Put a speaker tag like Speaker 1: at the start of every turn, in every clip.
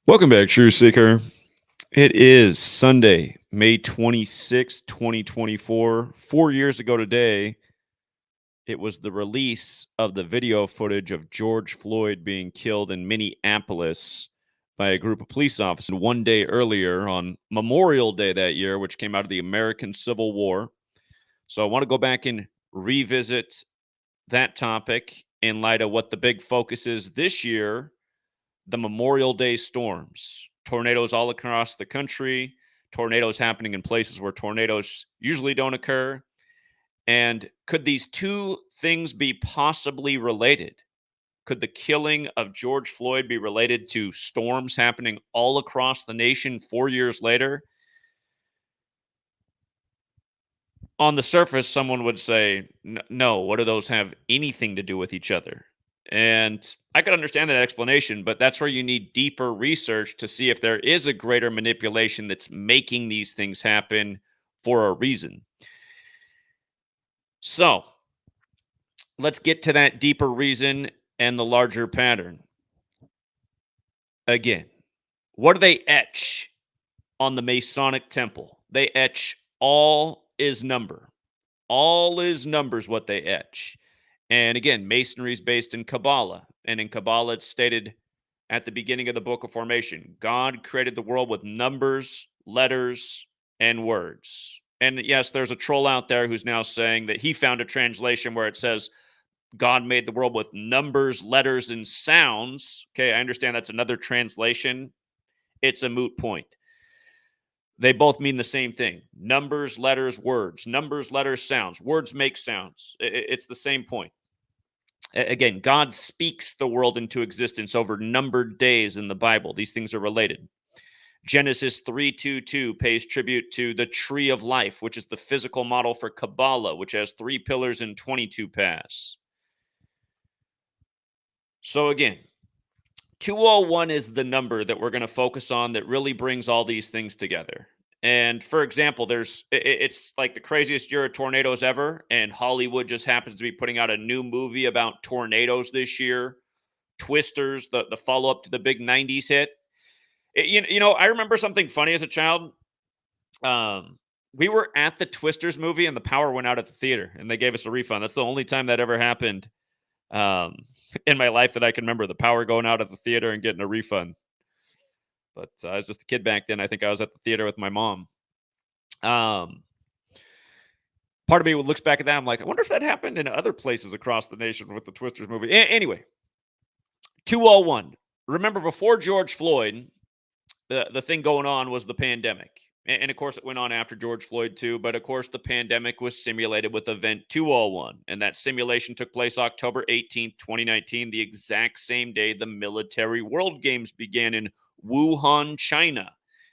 Speaker 1: Welcome back, True Seeker. It is Sunday, May 26th, 2024. 4 years ago today, it was the release of the video footage of George Floyd being killed in Minneapolis by a group of police officers. One day earlier, on Memorial Day that year, which came out of the American Civil War. So I want to go back and revisit that topic in light of what the big focus is this year, the Memorial Day storms. Tornadoes all across the country, tornadoes happening in places where tornadoes usually don't occur. And could these two things be possibly related? Could the killing of George Floyd be related to storms happening all across the nation 4 years later? On the surface, someone would say, no, what do those have anything to do with each other? And I could understand that explanation, but that's where you need deeper research to see if there is a greater manipulation that's making these things happen for a reason. So let's get to that deeper reason and the larger pattern. Again, what do they etch on the Masonic temple? They etch all is number. All is numbers what they etch. And again, Masonry is based in Kabbalah. And in Kabbalah, it's stated at the beginning of the Book of Formation, God created the world with numbers, letters, and words. And yes, there's a troll out there who's now saying that he found a translation where it says God made the world with numbers, letters, and sounds. Okay, I understand that's another translation. It's a moot point. They both mean the same thing. Numbers, letters, words. Numbers, letters, sounds. Words make sounds. It's the same point. Again, God speaks the world into existence over numbered days in the Bible. These things are related. Genesis 3:2:2 pays tribute to the tree of life, which is the physical model for Kabbalah, which has 3 pillars and 22 paths. So again, 201 is the number that we're going to focus on that really brings all these things together. And for example, it's like the craziest year of tornadoes ever, and Hollywood just happens to be putting out a new movie about tornadoes this year. Twisters, the follow up to the big 90s hit. I remember something funny as a child. We were at the Twisters movie and the power went out at the theater and they gave us a refund. That's the only time that ever happened in my life that I can remember, the power going out at the theater and getting a refund. But I was just a kid back then. I think I was at the theater with my mom. Part of me looks back at that. I'm like, I wonder if that happened in other places across the nation with the Twisters movie. Anyway, 201. Remember, before George Floyd, the thing going on was the pandemic. And of course, it went on after George Floyd, too. But of course, the pandemic was simulated with Event 201. And that simulation took place October 18th, 2019, the exact same day the Military World Games began in Wuhan, China.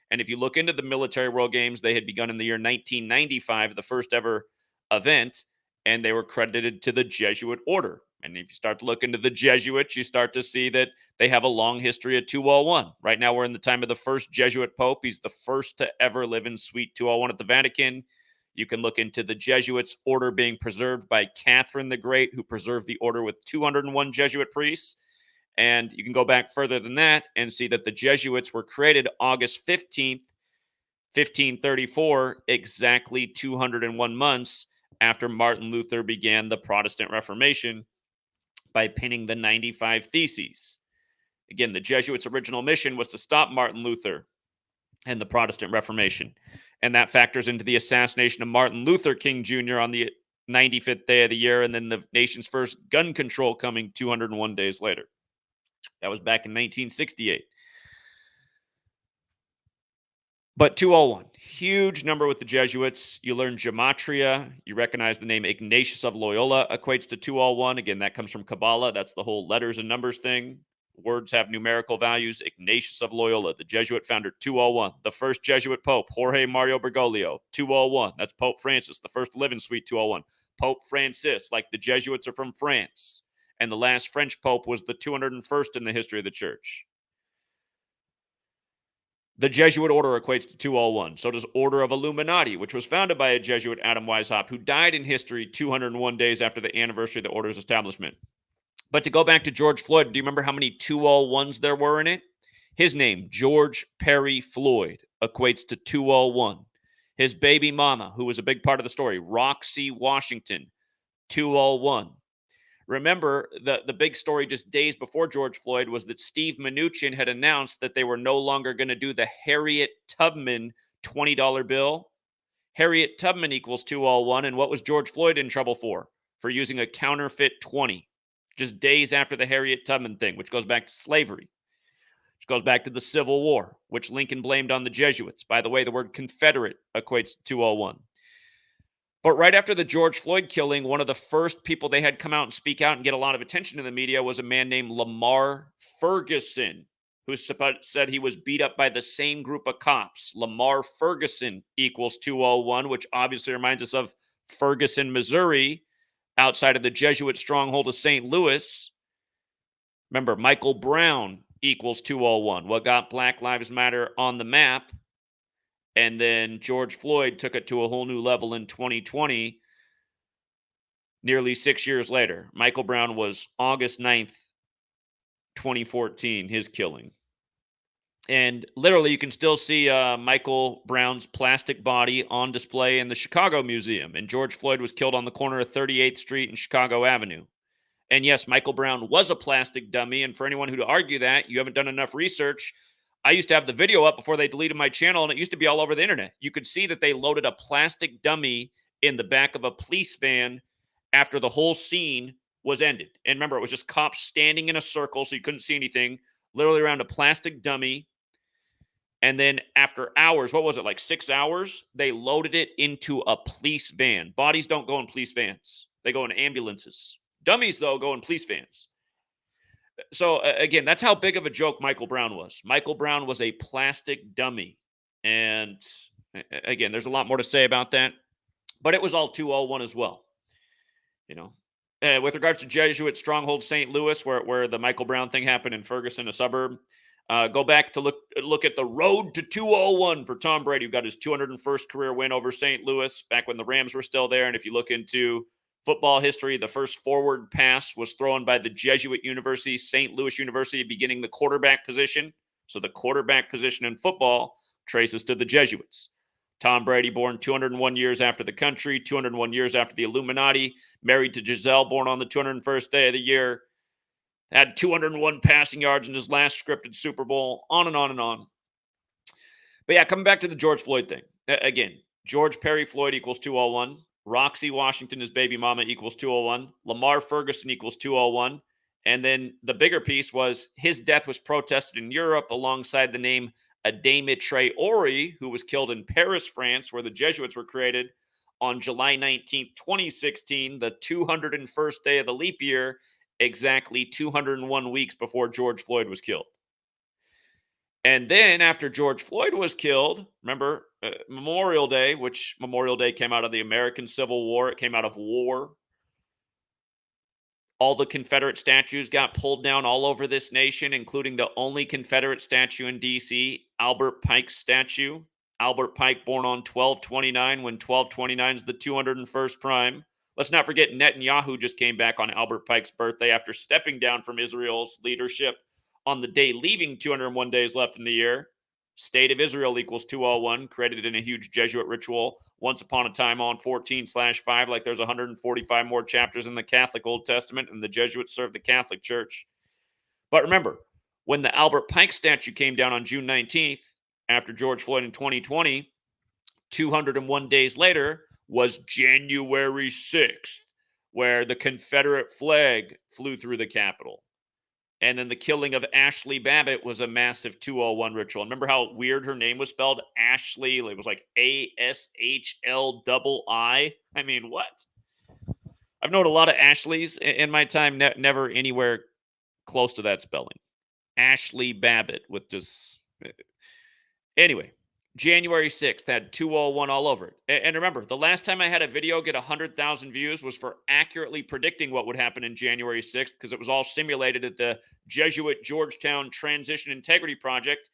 Speaker 1: And if you look into the Military World Games, they had begun in the year 1995, the first ever event, and they were credited to the Jesuit order. And if you start to look into the Jesuits, you start to see that they have a long history of 201. Right now, we're in the time of the first Jesuit Pope. He's the first to ever live in Suite 201 at the Vatican. You can look into the Jesuits' order being preserved by Catherine the Great, who preserved the order with 201 Jesuit priests. And you can go back further than that and see that the Jesuits were created August 15th, 1534, exactly 201 months after Martin Luther began the Protestant Reformation by penning the 95 Theses. Again, the Jesuits' original mission was to stop Martin Luther and the Protestant Reformation. And that factors into the assassination of Martin Luther King Jr. on the 95th day of the year, and then the nation's first gun control coming 201 days later. That was back in 1968. But 201, huge number with the Jesuits. You learn gematria. You recognize the name Ignatius of Loyola equates to 201. Again, that comes from Kabbalah. That's the whole letters and numbers thing. Words have numerical values. Ignatius of Loyola, the Jesuit founder, 201. The first Jesuit Pope, Jorge Mario Bergoglio, 201. That's Pope Francis, the first to live in Suite 201. Pope Francis, like the Jesuits are from France. And the last French Pope was the 201st in the history of the church. The Jesuit order equates to 201. So does Order of Illuminati, which was founded by a Jesuit, Adam Weishaupt, who died in history 201 days after the anniversary of the order's establishment. But to go back to George Floyd, do you remember how many 201s there were in it? His name, George Perry Floyd, equates to 201. His baby mama, who was a big part of the story, Roxy Washington, 201. Remember, the big story just days before George Floyd was that Steve Mnuchin had announced that they were no longer going to do the Harriet Tubman $20 bill. Harriet Tubman equals 201. And what was George Floyd in trouble for? For using a counterfeit 20, just days after the Harriet Tubman thing, which goes back to slavery, which goes back to the Civil War, which Lincoln blamed on the Jesuits. By the way, the word Confederate equates to 201. But right after the George Floyd killing, one of the first people they had come out and speak out and get a lot of attention in the media was a man named Lamar Ferguson, who said he was beat up by the same group of cops. Lamar Ferguson equals 201, which obviously reminds us of Ferguson, Missouri, outside of the Jesuit stronghold of St. Louis. Remember, Michael Brown equals 201, what got Black Lives Matter on the map. And then George Floyd took it to a whole new level in 2020, nearly 6 years later. Michael Brown was August 9th, 2014, his killing. And literally, you can still see Michael Brown's plastic body on display in the Chicago Museum. And George Floyd was killed on the corner of 38th Street and Chicago Avenue. And yes, Michael Brown was a plastic dummy. And for anyone who to argue that, you haven't done enough research. I used to have the video up before they deleted my channel, and it used to be all over the internet. You could see that they loaded a plastic dummy in the back of a police van after the whole scene was ended. And remember, it was just cops standing in a circle, so you couldn't see anything, literally around a plastic dummy. And then after hours, what was it, like 6 hours? They loaded it into a police van. Bodies don't go in police vans. They go in ambulances. Dummies, though, go in police vans. So, again, that's how big of a joke Michael Brown was. Michael Brown was a plastic dummy. And, again, there's a lot more to say about that. But it was all 201 as well. You know, with regards to Jesuit stronghold St. Louis, where the Michael Brown thing happened in Ferguson, a suburb, go back to look at the road to 201 for Tom Brady, who got his 201st career win over St. Louis back when the Rams were still there. And if you look into football history, the first forward pass was thrown by the Jesuit University, St. Louis University, beginning the quarterback position. So the quarterback position in football traces to the Jesuits. Tom Brady, born 201 years after the country, 201 years after the Illuminati, married to Giselle, born on the 201st day of the year, had 201 passing yards in his last scripted Super Bowl, on and on and on. But yeah, coming back to the George Floyd thing. Again, George Perry Floyd equals 201. Roxy Washington, his baby mama, equals 201. Lamar Ferguson equals 201. And then the bigger piece was his death was protested in Europe alongside the name Ademe who was killed in Paris, France, where the Jesuits were created on July 19th, 2016, the 201st day of the leap year, exactly 201 weeks before George Floyd was killed. And then after George Floyd was killed, remember Memorial Day, which Memorial Day came out of the American Civil War. It came out of war. All the Confederate statues got pulled down all over this nation, including the only Confederate statue in D.C., Albert Pike's statue. Albert Pike, born on 12/29, when 12/29 is the 201st prime. Let's not forget Netanyahu just came back on Albert Pike's birthday after stepping down from Israel's leadership on the day leaving 201 days left in the year. State of Israel equals 201, credited in a huge Jesuit ritual once upon a time on 14/5, like there's 145 more chapters in the Catholic Old Testament, and the Jesuits served the Catholic Church. But remember, when the Albert Pike statue came down on June 19th, after George Floyd in 2020, 201 days later was January 6th, where the Confederate flag flew through the Capitol. And then the killing of Ashley Babbitt was a massive 201 ritual. Remember how weird her name was spelled? Ashley. It was like ASHLII. I mean, what? I've known a lot of Ashleys in my time, never anywhere close to that spelling. Ashley Babbitt with just... Anyway, January 6th had 201 all over it. And remember, the last time I had a video get 100,000 views was for accurately predicting what would happen in January 6th, because it was all simulated at the Jesuit Georgetown Transition Integrity Project.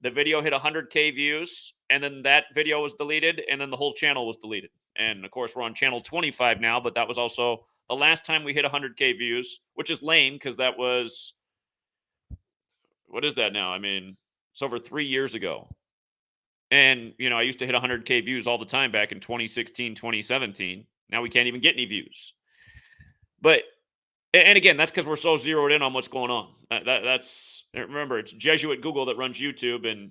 Speaker 1: The video hit 100K views, and then that video was deleted, and then the whole channel was deleted. And, of course, we're on channel 25 now, but that was also the last time we hit 100K views, which is lame because that was... what is that now? I mean, it's over 3 years ago. And, I used to hit 100K views all the time back in 2016, 2017. Now we can't even get any views. But and again, that's because we're so zeroed in on what's going on. That's remember, it's Jesuit Google that runs YouTube, and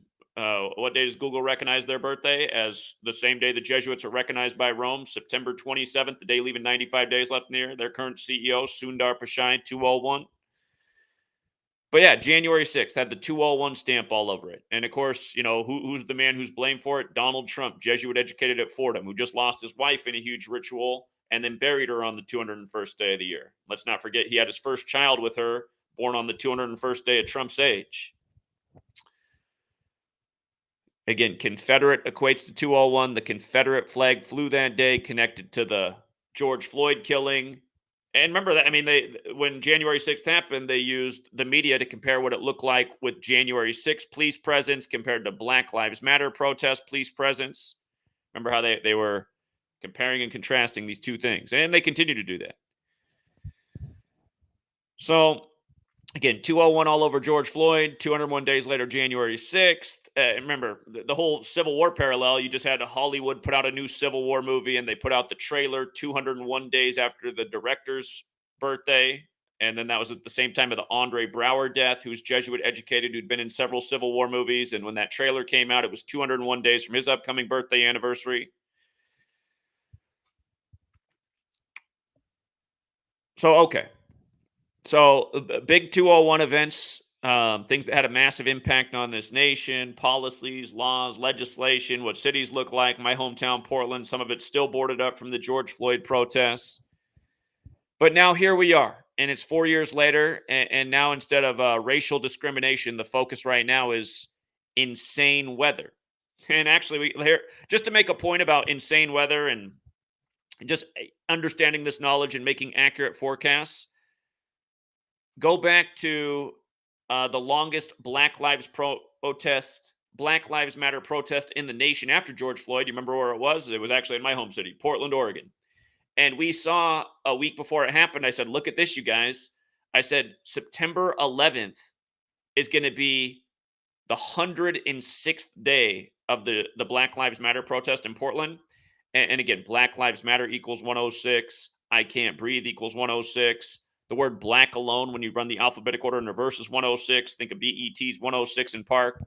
Speaker 1: what day does Google recognize their birthday? As the same day the Jesuits are recognized by Rome, September 27th, the day leaving 95 days left in the year. Their current CEO, Sundar Pichai, 201. But yeah, January 6th had the 201 stamp all over it. And of course, who's the man who's blamed for it? Donald Trump, Jesuit educated at Fordham, who just lost his wife in a huge ritual and then buried her on the 201st day of the year. Let's not forget he had his first child with her, born on the 201st day of Trump's age. Again, Confederate equates to 201. The Confederate flag flew that day, connected to the George Floyd killing. And remember that, when January 6th happened, they used the media to compare what it looked like with January 6th police presence compared to Black Lives Matter protest police presence. Remember how they were comparing and contrasting these two things, and they continue to do that. So, again, 201 all over George Floyd, 201 days later, January 6th. Remember, the whole Civil War parallel, you just had Hollywood put out a new Civil War movie, and they put out the trailer 201 days after the director's birthday. And then that was at the same time of the Andre Brower death, who's Jesuit educated, who'd been in several Civil War movies. And when that trailer came out, it was 201 days from his upcoming birthday anniversary. So, okay. So, big 201 events, things that had a massive impact on this nation, policies, laws, legislation, what cities look like. My hometown, Portland, some of it's still boarded up from the George Floyd protests. But now here we are, and it's 4 years later, and now instead of racial discrimination, the focus right now is insane weather. And actually, just to make a point about insane weather and just understanding this knowledge and making accurate forecasts, go back to the longest Black Lives Matter protest in the nation after George Floyd. You remember where it was? It was actually in my home city, Portland, Oregon. And we saw a week before it happened, I said, look at this, you guys. I said, September 11th is going to be the 106th day of the Black Lives Matter protest in Portland. And again, Black Lives Matter equals 106. I can't breathe equals 106. The word black alone, when you run the alphabetic order in reverse, is 106. Think of BET's 106 in Park.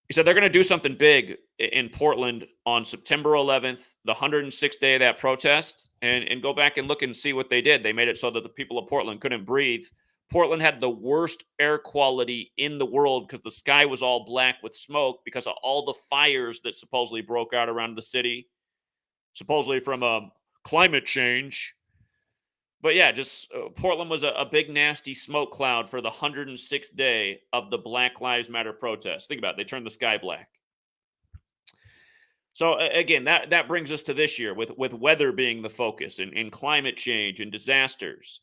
Speaker 1: He said they're going to do something big in Portland on September 11th, the 106th day of that protest, and go back and look and see what they did. They made it so that the people of Portland couldn't breathe. Portland had the worst air quality in the world because the sky was all black with smoke because of all the fires that supposedly broke out around the city, supposedly from climate change. But yeah, just Portland was a big, nasty smoke cloud for the 106th day of the Black Lives Matter protest. Think about it. They turned the sky black. So again, that brings us to this year with weather being the focus and climate change and disasters.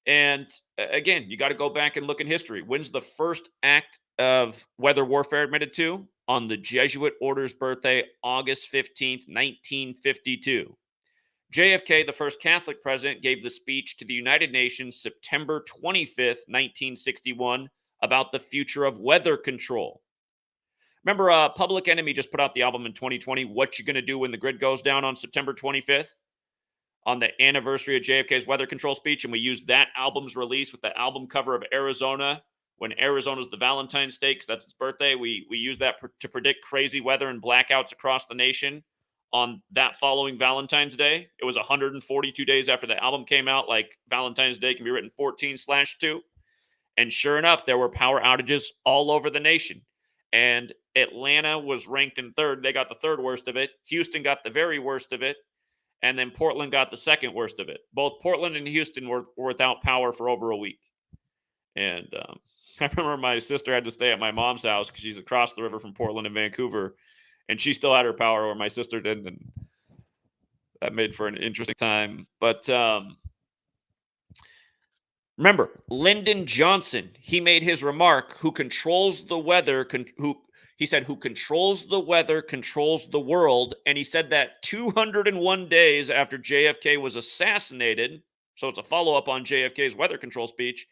Speaker 1: And again, you got to go back and look in history. When's the first act of weather warfare admitted to? On the Jesuit order's birthday, August 15th, 1952. JFK, the first Catholic president, gave the speech to the United Nations September 25th, 1961, about the future of weather control. Remember, Public Enemy just put out the album in 2020, What You Gonna Do When the Grid Goes Down, on September 25th, on the anniversary of JFK's weather control speech, and we used that album's release with the album cover of Arizona, when Arizona's the Valentine's State, because that's its birthday. We used that to predict crazy weather and blackouts across the nation. On that following Valentine's Day, it was 142 days after the album came out, like Valentine's Day can be written 14/2. And sure enough, there were power outages all over the nation. And Atlanta was ranked in third. They got the third worst of it. Houston got the very worst of it. And then Portland got the second worst of it. Both Portland and Houston were without power for over a week. And I remember my sister had to stay at my mom's house because she's across the river from Portland and Vancouver. And she still had her power where my sister didn't. And that made for an interesting time. But remember, Lyndon Johnson, he made his remark, who controls the weather, he said, who controls the weather controls the world. And he said that 201 days after JFK was assassinated. So it's a follow-up on JFK's weather control speech.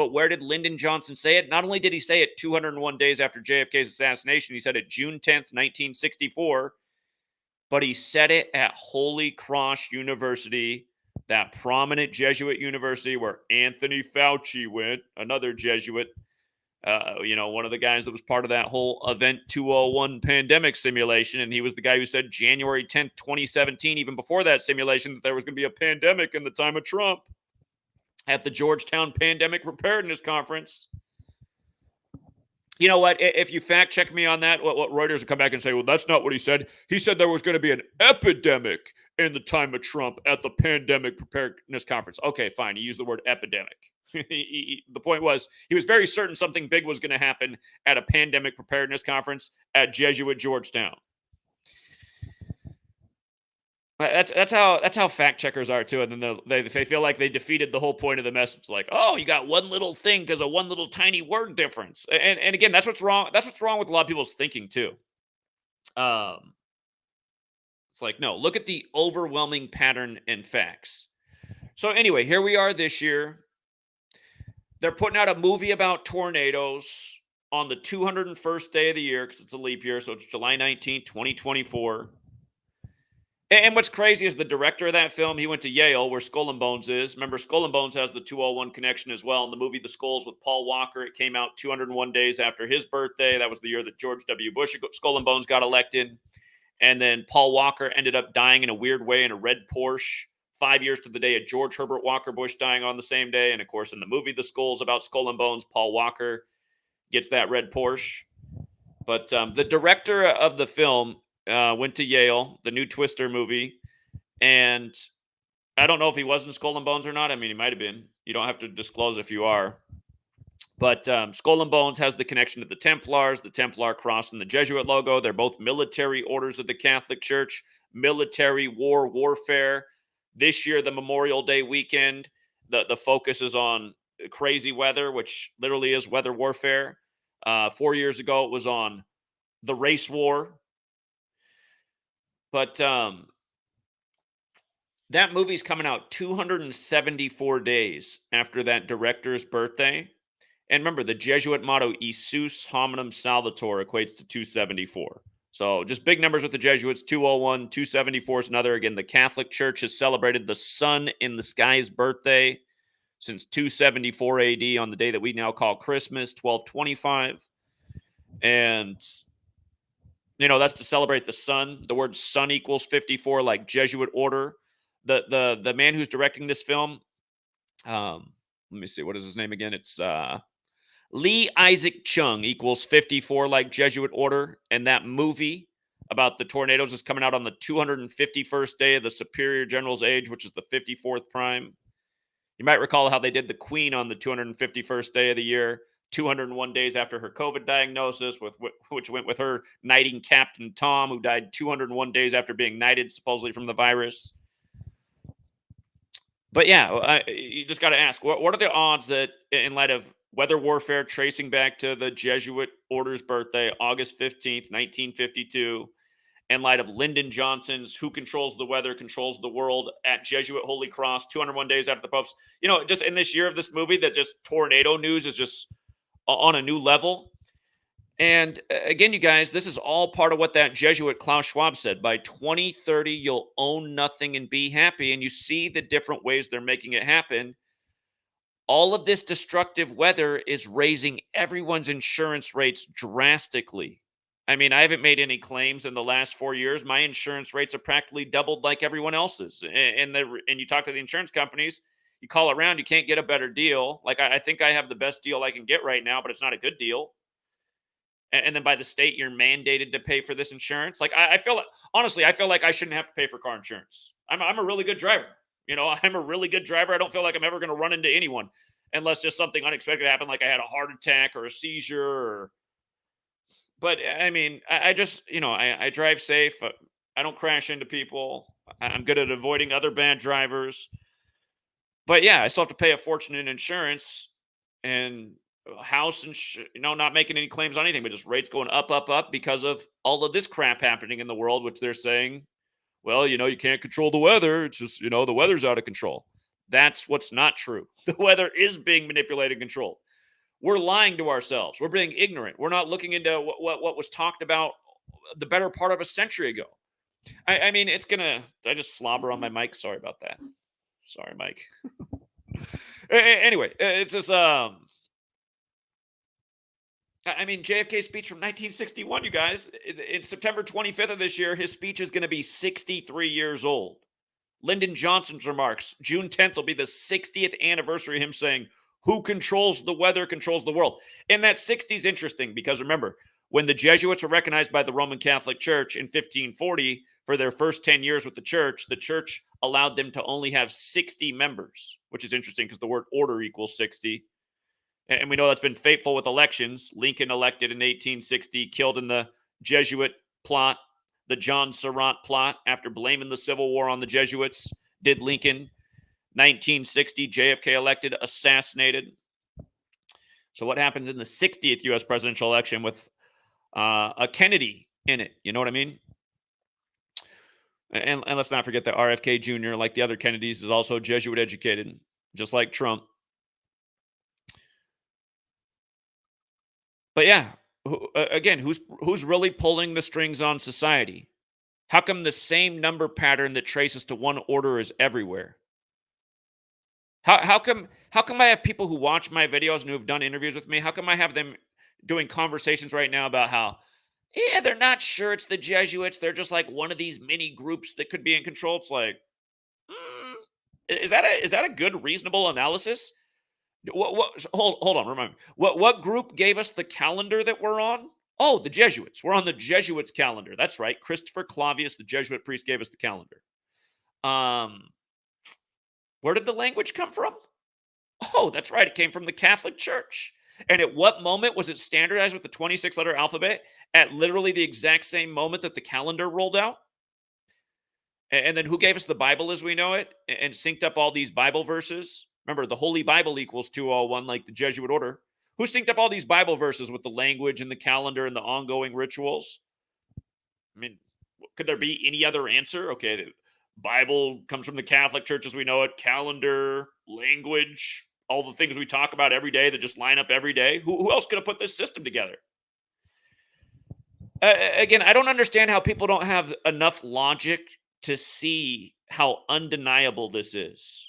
Speaker 1: But where did Lyndon Johnson say it? Not only did he say it 201 days after JFK's assassination, he said it June 10th, 1964, but he said it at Holy Cross University, that prominent Jesuit university where Anthony Fauci went, another Jesuit, one of the guys that was part of that whole Event 201 pandemic simulation. And he was the guy who said January 10th, 2017, even before that simulation, that there was going to be a pandemic in the time of Trump at the Georgetown Pandemic Preparedness Conference. You know what? If you fact check me on that, what Reuters will come back and say, well, that's not what he said. He said there was going to be an epidemic in the time of Trump at the Pandemic Preparedness Conference. Okay, fine. He used the word epidemic. The point was, he was very certain something big was going to happen at a pandemic preparedness conference at Jesuit Georgetown. That's how fact checkers are too, and then they feel like they defeated the whole point of the message. Like, oh, you got one little thing because of one little tiny word difference, and again, that's what's wrong. That's what's wrong with a lot of people's thinking too. It's like, no, look at the overwhelming pattern and facts. So anyway, here we are this year. They're putting out a movie about tornadoes on the 201st day of the year because it's a leap year, so it's July 19th, 2024. And what's crazy is the director of that film, he went to Yale, where Skull and Bones is. Remember, Skull and Bones has the 201 connection as well. In the movie The Skulls with Paul Walker, it came out 201 days after his birthday. That was the year that George W. Bush, Skull and Bones, got elected. And then Paul Walker ended up dying in a weird way in a red Porsche 5 years to the day of George Herbert Walker Bush dying on the same day. And, of course, in the movie The Skulls about Skull and Bones, Paul Walker gets that red Porsche. But the director of the film went to Yale, the new Twister movie, and I don't know if he was in Skull and Bones or not. I mean, he might have been. You don't have to disclose if you are. But Skull and Bones has the connection to the Templars, the Templar cross, and the Jesuit logo. They're both military orders of the Catholic Church, military warfare. This year, the Memorial Day weekend, the focus is on crazy weather, which literally is weather warfare. 4 years ago, it was on the race war. But that movie's coming out 274 days after that director's birthday. And remember, the Jesuit motto, Isus hominum salvator, equates to 274. So just big numbers with the Jesuits, 201, 274 is another. Again, the Catholic Church has celebrated the sun in the sky's birthday since 274 AD on the day that we now call Christmas, 1225. And that's to celebrate the sun. The word sun equals 54, like Jesuit order. The man who's directing this film, let me see, what is his name again? It's Lee Isaac Chung equals 54, like Jesuit order. And that movie about the tornadoes is coming out on the 251st day of the Superior General's age, which is the 54th prime. You might recall how they did the Queen on the 251st day of the year, 201 days after her COVID diagnosis, which went with her knighting Captain Tom, who died 201 days after being knighted, supposedly from the virus. But yeah, you just got to ask, what are the odds that, in light of weather warfare tracing back to the Jesuit order's birthday, August 15th, 1952, in light of Lyndon Johnson's "Who Controls the Weather Controls the World" at Jesuit Holy Cross, 201 days after the Pope's, just in this year of this movie, that just tornado news is just on a new level. And again, you guys, this is all part of what that Jesuit Klaus Schwab said. By 2030, you'll own nothing and be happy. And you see the different ways they're making it happen. All of this destructive weather is raising everyone's insurance rates drastically. I mean, I haven't made any claims in the last 4 years. My insurance rates have practically doubled like everyone else's. And you talk to the insurance companies, you call around, you can't get a better deal. Like, I think I have the best deal I can get right now, but it's not a good deal. And then by the state, you're mandated to pay for this insurance. Like, I feel like, honestly, I feel like I shouldn't have to pay for car insurance. I'm a really good driver. I'm a really good driver. I don't feel like I'm ever going to run into anyone unless just something unexpected happened, like I had a heart attack or a seizure. But I mean, I just, I drive safe. I don't crash into people. I'm good at avoiding other bad drivers. But yeah, I still have to pay a fortune in insurance and house and not making any claims on anything, but just rates going up, up, up because of all of this crap happening in the world, which they're saying, well, you can't control the weather. It's just, the weather's out of control. That's what's not true. The weather is being manipulated and controlled. We're lying to ourselves. We're being ignorant. We're not looking into what was talked about the better part of a century ago. I mean, it's gonna. Did I just slobber on my mic? Sorry about that. Sorry, Mike. Anyway, it's just I mean, JFK's speech from 1961, you guys. In September 25th of this year, his speech is going to be 63 years old. Lyndon Johnson's remarks, June 10th will be the 60th anniversary of him saying, "Who controls the weather controls the world." And that 60 is interesting because remember, when the Jesuits were recognized by the Roman Catholic Church in 1540 for their first 10 years with the church allowed them to only have 60 members, which is interesting because the word order equals 60. And we know that's been fateful with elections. Lincoln elected in 1860, killed in the Jesuit plot, the John Surratt plot, after blaming the Civil War on the Jesuits. Did Lincoln. 1960, JFK elected, assassinated. So what happens in the 60th U.S. presidential election with a Kennedy in it? You know what I mean? And let's not forget that RFK Jr., like the other Kennedys, is also Jesuit educated, just like Trump. But yeah, again, who's really pulling the strings on society? How come the same number pattern that traces to one order is everywhere? How come I have people who watch my videos and who have done interviews with me? How come I have them doing conversations right now about how, yeah, they're not sure it's the Jesuits. They're just like one of these mini groups that could be in control. It's like, mm, is that a good reasonable analysis? Hold on, remind me. What group gave us the calendar that we're on? Oh, the Jesuits. We're on the Jesuits calendar. That's right. Christopher Clavius, the Jesuit priest, gave us the calendar. Where did the language come from? Oh, that's right. It came from the Catholic Church. And at what moment was it standardized with the 26-letter alphabet? At literally the exact same moment that the calendar rolled out? And then who gave us the Bible as we know it and synced up all these Bible verses? Remember, the Holy Bible equals 201, like the Jesuit order. Who synced up all these Bible verses with the language and the calendar and the ongoing rituals? I mean, could there be any other answer? Okay, the Bible comes from the Catholic Church as we know it, calendar, language, all the things we talk about every day that just line up every day. Who else could have put this system together? Again, I don't understand how people don't have enough logic to see how undeniable this is.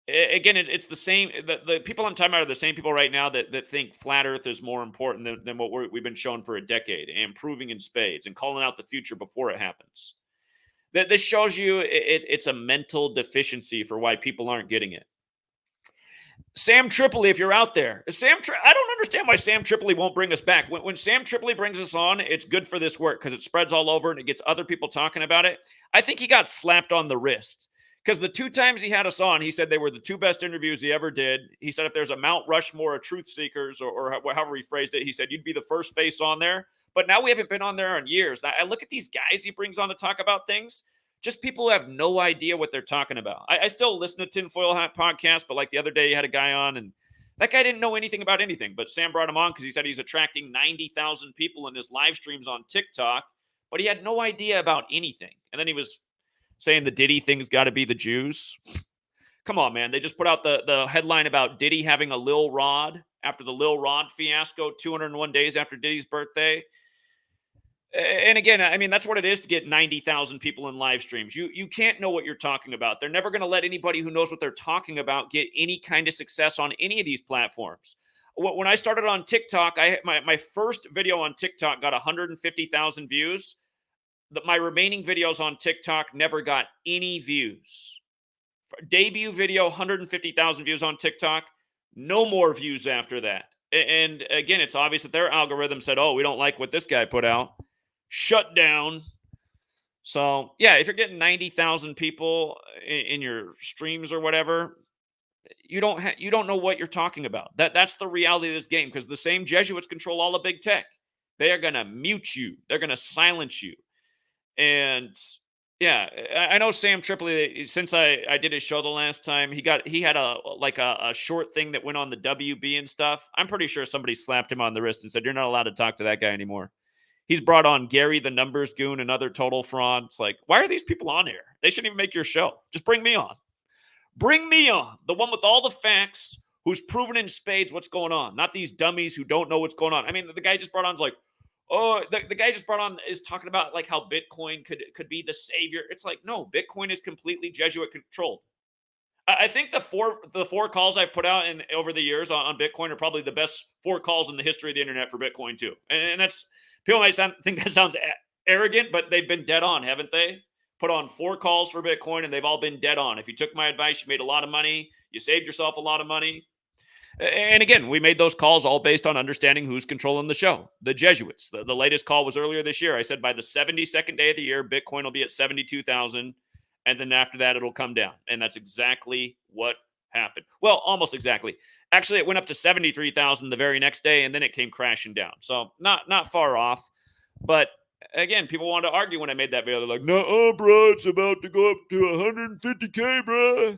Speaker 1: Again, it's the same. The people I'm talking about are the same people right now that think flat Earth is more important than what we've been shown for a decade, and proving in spades and calling out the future before it happens. This shows you it's a mental deficiency for why people aren't getting it. Sam Tripoli, if you're out there, I don't understand why Sam Tripoli won't bring us back. When Sam Tripoli brings us on, it's good for this work because it spreads all over and it gets other people talking about it. I think he got slapped on the wrist because the two times he had us on, he said they were the two best interviews he ever did. He said if there's a Mount Rushmore of truth seekers or however he phrased it, he said you'd be the first face on there. But now we haven't been on there in years. I look at these guys he brings on to talk about things. Just people who have no idea what they're talking about. I still listen to Tinfoil Hat podcast, but like the other day, he had a guy on, and that guy didn't know anything about anything. But Sam brought him on because he said he's attracting 90,000 people in his live streams on TikTok, but he had no idea about anything. And then he was saying the Diddy thing's got to be the Jews. Come on, man. They just put out the headline about Diddy having a Lil Rod after the Lil Rod fiasco 201 days after Diddy's birthday. And again, I mean, that's what it is to get 90,000 people in live streams. You can't know what you're talking about. They're never going to let anybody who knows what they're talking about get any kind of success on any of these platforms. When I started on TikTok, my first video on TikTok got 150,000 views. My remaining videos on TikTok never got any views. Debut video, 150,000 views on TikTok. No more views after that. And again, it's obvious that their algorithm said, oh, we don't like what this guy put out. Shut down. So yeah, if you're getting 90,000 people in your streams or whatever, you don't know what you're talking about. That's the reality of this game because the same Jesuits control all of big tech. They are going to mute you. They're going to silence you. And yeah, I know Sam Tripoli. Since I did his show the last time, he had a short thing that went on the WB and stuff. I'm pretty sure somebody slapped him on the wrist and said, "You're not allowed to talk to that guy anymore." He's brought on Gary the Numbers Goon and other total frauds. Like, why are these people on here? They shouldn't even make your show. Just bring me on. Bring me on, the one with all the facts, who's proven in spades what's going on, not these dummies who don't know what's going on. I mean, the guy just brought on is like, oh, the guy just brought on is talking about like how Bitcoin could be the savior. It's like, no, Bitcoin is completely Jesuit controlled. I think the four calls I've put out in over the years on Bitcoin are probably the best four calls in the history of the internet for Bitcoin too. And that's people might think that sounds arrogant, but they've been dead on, haven't they? Put on four calls for Bitcoin, and they've all been dead on. If you took my advice, you made a lot of money. You saved yourself a lot of money. And again, we made those calls all based on understanding who's controlling the show. The Jesuits. The latest call was earlier this year. I said by the 72nd day of the year, Bitcoin will be at 72,000. And then after that, it'll come down. And that's exactly what happened. Well, almost exactly. Actually, it went up to 73,000 the very next day, and then it came crashing down. So not far off. But again, people wanted to argue when I made that video. They're like, no, bro, it's about to go up to 150K, bro.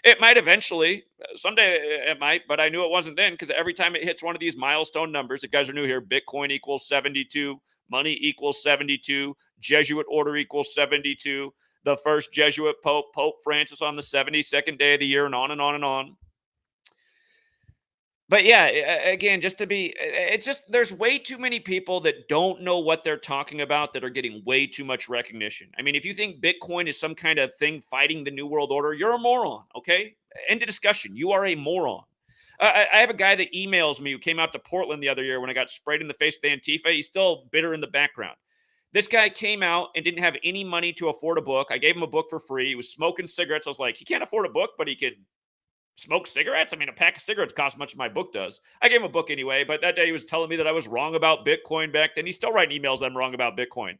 Speaker 1: It might eventually. Someday it might, but I knew it wasn't then because every time it hits one of these milestone numbers, if you guys are new here, Bitcoin equals 72, money equals 72, Jesuit order equals 72, the first Jesuit Pope, Pope Francis on the 72nd day of the year, and on and on and on. But yeah, again, it's just there's way too many people that don't know what they're talking about that are getting way too much recognition. I mean, if you think Bitcoin is some kind of thing fighting the New World Order, you're a moron, okay? End of discussion. You are a moron. I have a guy that emails me who came out to Portland the other year when I got sprayed in the face with Antifa. He's still bitter in the background. This guy came out and didn't have any money to afford a book. I gave him a book for free. He was smoking cigarettes. I was like, he can't afford a book, but he could smoke cigarettes. I mean, a pack of cigarettes costs much as my book does. I gave him a book anyway, but that day he was telling me that I was wrong about Bitcoin back then. He's still writing emails that I'm wrong about Bitcoin.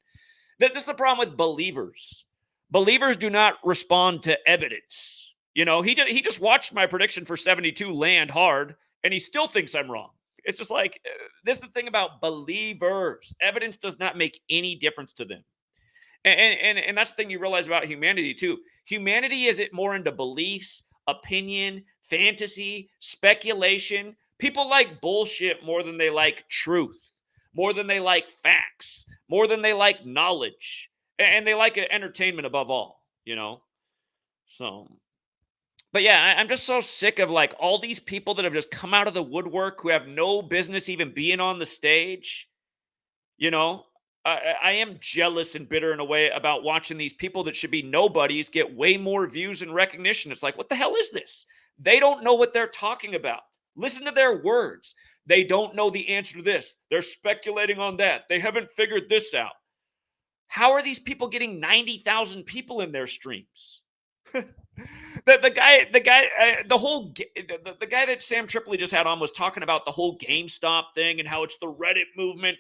Speaker 1: This is the problem with believers. Believers do not respond to evidence. You know, he just watched my prediction for 72 land hard, and he still thinks I'm wrong. It's just like, this is the thing about believers. Evidence does not make any difference to them. And that's the thing you realize about humanity too. Humanity is it more into beliefs, opinion, fantasy, speculation. People like bullshit more than they like truth, more than they like facts, more than they like knowledge. And they like entertainment above all, you know? So, but yeah, I'm just so sick of like all these people that have just come out of the woodwork who have no business even being on the stage. You know, I am jealous and bitter in a way about watching these people that should be nobodies get way more views and recognition. It's like, what the hell is this? They don't know what they're talking about. Listen to their words. They don't know the answer to this. They're speculating on that. They haven't figured this out. How are these people getting 90,000 people in their streams? The guy that Sam Tripoli just had on was talking about the whole GameStop thing and how it's the Reddit movement.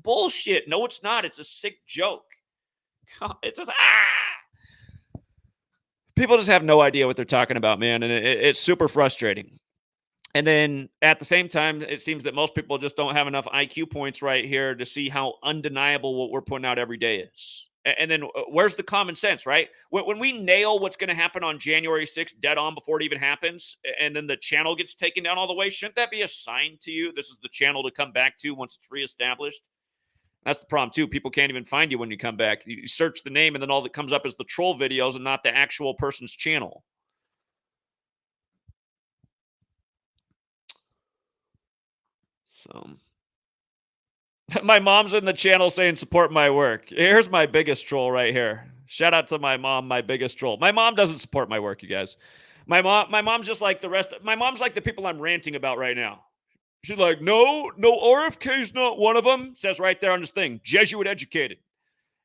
Speaker 1: Bullshit. No, it's not. It's a sick joke. It's just people just have no idea what they're talking about, man, and it's super frustrating. And then at the same time, it seems that most people just don't have enough IQ points right here to see how undeniable what we're putting out every day is. And then where's the common sense, right? When we nail what's going to happen on January 6th dead on before it even happens, and then the channel gets taken down all the way, shouldn't that be a sign to you this is the channel to come back to once it's reestablished? That's the problem, too. People can't even find you when you come back. You search the name, and then all that comes up is the troll videos and not the actual person's channel. So my mom's in the channel saying support my work. Here's my biggest troll right here. Shout out to my mom, my biggest troll. My mom doesn't support my work, you guys. My mom's just like the rest. My mom's like the people I'm ranting about right now. She's like, no, RFK's not one of them. Says right there on this thing, Jesuit educated.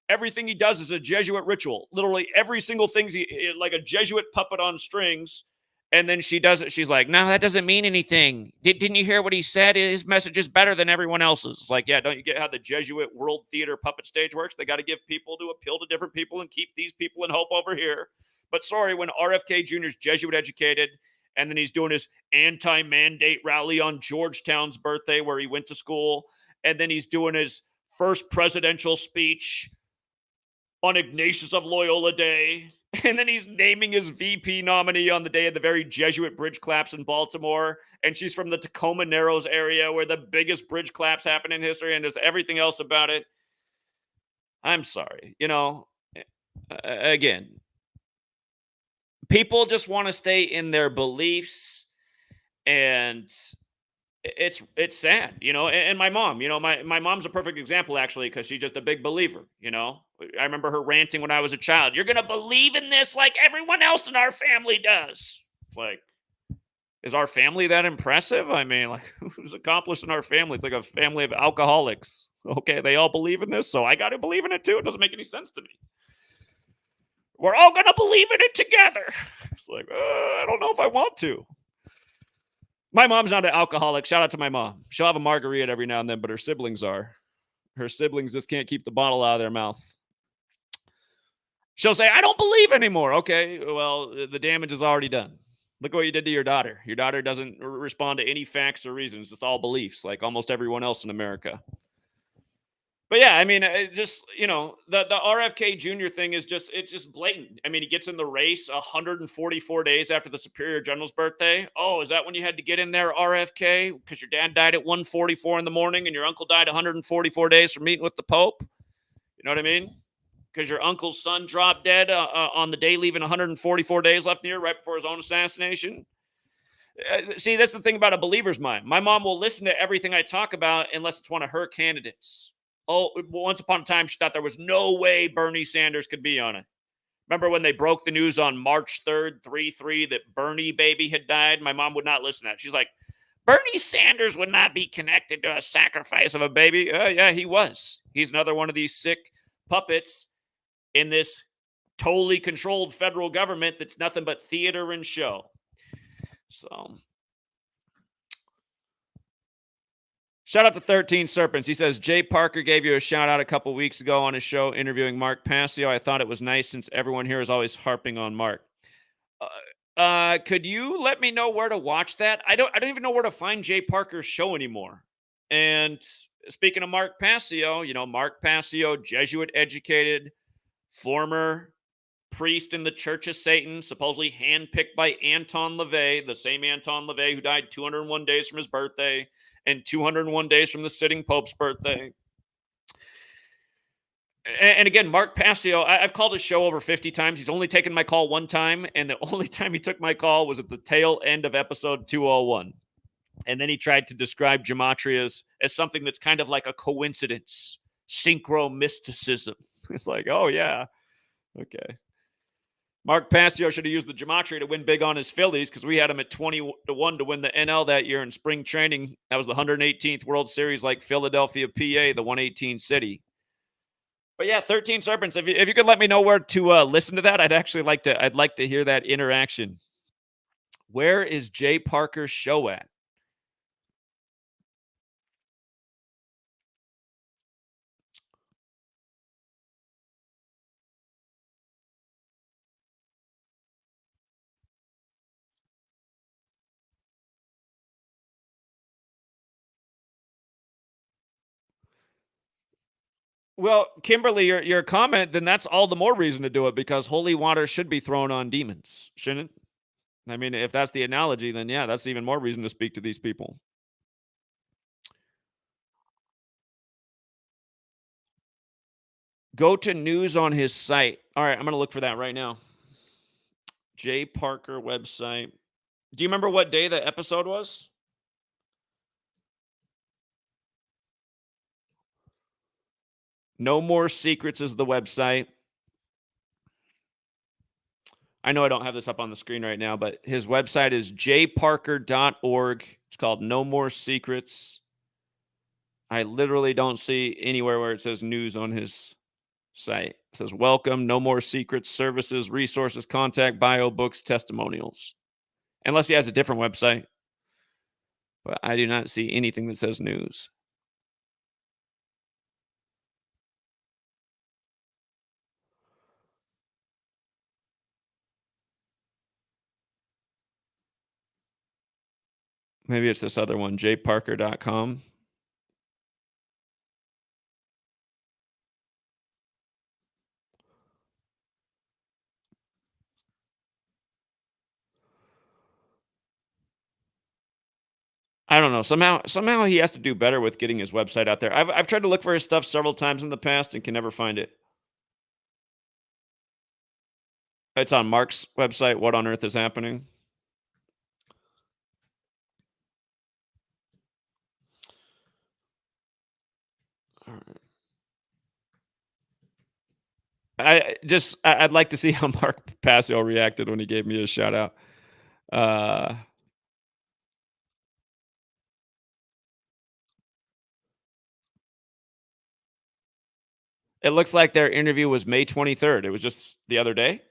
Speaker 1: Everything he does is a Jesuit ritual. Literally every single thing's like a Jesuit puppet on strings. And then she does it. She's like, no, that doesn't mean anything. Didn't you hear what he said? His message is better than everyone else's. It's like, yeah, don't you get how the Jesuit World Theater puppet stage works? They got to give people to appeal to different people and keep these people in hope over here. But sorry, when RFK Jr.'s Jesuit educated, and then he's doing his anti-mandate rally on Georgetown's birthday where he went to school, and then he's doing his first presidential speech on Ignatius of Loyola Day, and then he's naming his VP nominee on the day of the very Jesuit bridge collapse in Baltimore. And she's from the Tacoma Narrows area where the biggest bridge collapse happened in history, and there's everything else about it. I'm sorry. You know, again, People just want to stay in their beliefs, and it's sad, and my mom, my mom's a perfect example actually, because she's just a big believer. I remember her ranting when I was a child, "You're gonna believe in this like everyone else in our family does." It's like, is our family that impressive? I mean, like, who's accomplished in our family? It's like a family of alcoholics. Okay, they all believe in this, so I got to believe in it too. It doesn't make any sense to me. We're all gonna believe in it together. It's like, I don't know if I want to. My mom's not an alcoholic. Shout out to my mom. She'll have a margarita every now and then, but her siblings are. Her siblings just can't keep the bottle out of their mouth. She'll say, "I don't believe anymore." Okay, well, the damage is already done. Look what you did to your daughter. Your daughter doesn't respond to any facts or reasons. It's all beliefs, like almost everyone else in America. But yeah, I mean, just the RFK Jr. thing is it's just blatant. I mean, he gets in the race 144 days after the Superior General's birthday. Oh, is that when you had to get in there, RFK? Because your dad died at 1:44 in the morning, and your uncle died 144 days from meeting with the Pope. You know what I mean? Because your uncle's son dropped dead on the day, leaving 144 days left in the year, right before his own assassination. See, that's the thing about a believer's mind. My mom will listen to everything I talk about unless it's one of her candidates. Oh, once upon a time, she thought there was no way Bernie Sanders could be on it. Remember when they broke the news on March 3rd, 3/3, that Bernie baby had died? My mom would not listen to that. She's like, Bernie Sanders would not be connected to a sacrifice of a baby. Yeah, he was. He's another one of these sick puppets in this totally controlled federal government that's nothing but theater and show. So, shout out to 13 Serpents. He says, Jay Parker gave you a shout out a couple weeks ago on his show interviewing Mark Passio. I thought it was nice since everyone here is always harping on Mark. Could you let me know where to watch that? I don't even know where to find Jay Parker's show anymore. And speaking of Mark Passio, Mark Passio, Jesuit educated, former priest in the Church of Satan, supposedly handpicked by Anton LaVey, the same Anton LaVey who died 201 days from his birthday and 201 days from the sitting Pope's birthday. And again, Mark Passio, I've called his show over 50 times. He's only taken my call one time, and the only time he took my call was at the tail end of episode 201. And then he tried to describe gematria as something that's kind of like a coincidence, synchro mysticism. It's like, oh, yeah. Okay. Mark Passio should have used the gematria to win big on his Phillies, because we had him at 20-1 to win the NL that year in spring training. That was the 118th World Series, like Philadelphia, PA, the 118 city. But yeah, 13 Serpents. If you could let me know where to listen to that, I'd like to hear that interaction. Where is Jay Parker's show at? Well, Kimberly, your comment, then that's all the more reason to do it, because holy water should be thrown on demons, shouldn't it? I mean, if that's the analogy, then yeah, that's even more reason to speak to these people. Go to news on his site. All right, I'm going to look for that right now. Jay Parker website. Do you remember what day the episode was? No More Secrets is the website. I know I don't have this up on the screen right now, but his website is jparker.org. It's called No More Secrets. I literally don't see anywhere where it says news on his site. It says, welcome, No More Secrets, services, resources, contact, bio, books, testimonials. Unless he has a different website. But I do not see anything that says news. Maybe it's this other one, jparker.com. I don't know. Somehow he has to do better with getting his website out there. I've tried to look for his stuff several times in the past and can never find it. It's on Mark's website. What on earth is happening? All right. I'd like to see how Mark Passio reacted when he gave me a shout out. Uh, it looks like their interview was May 23rd. It was just the other day.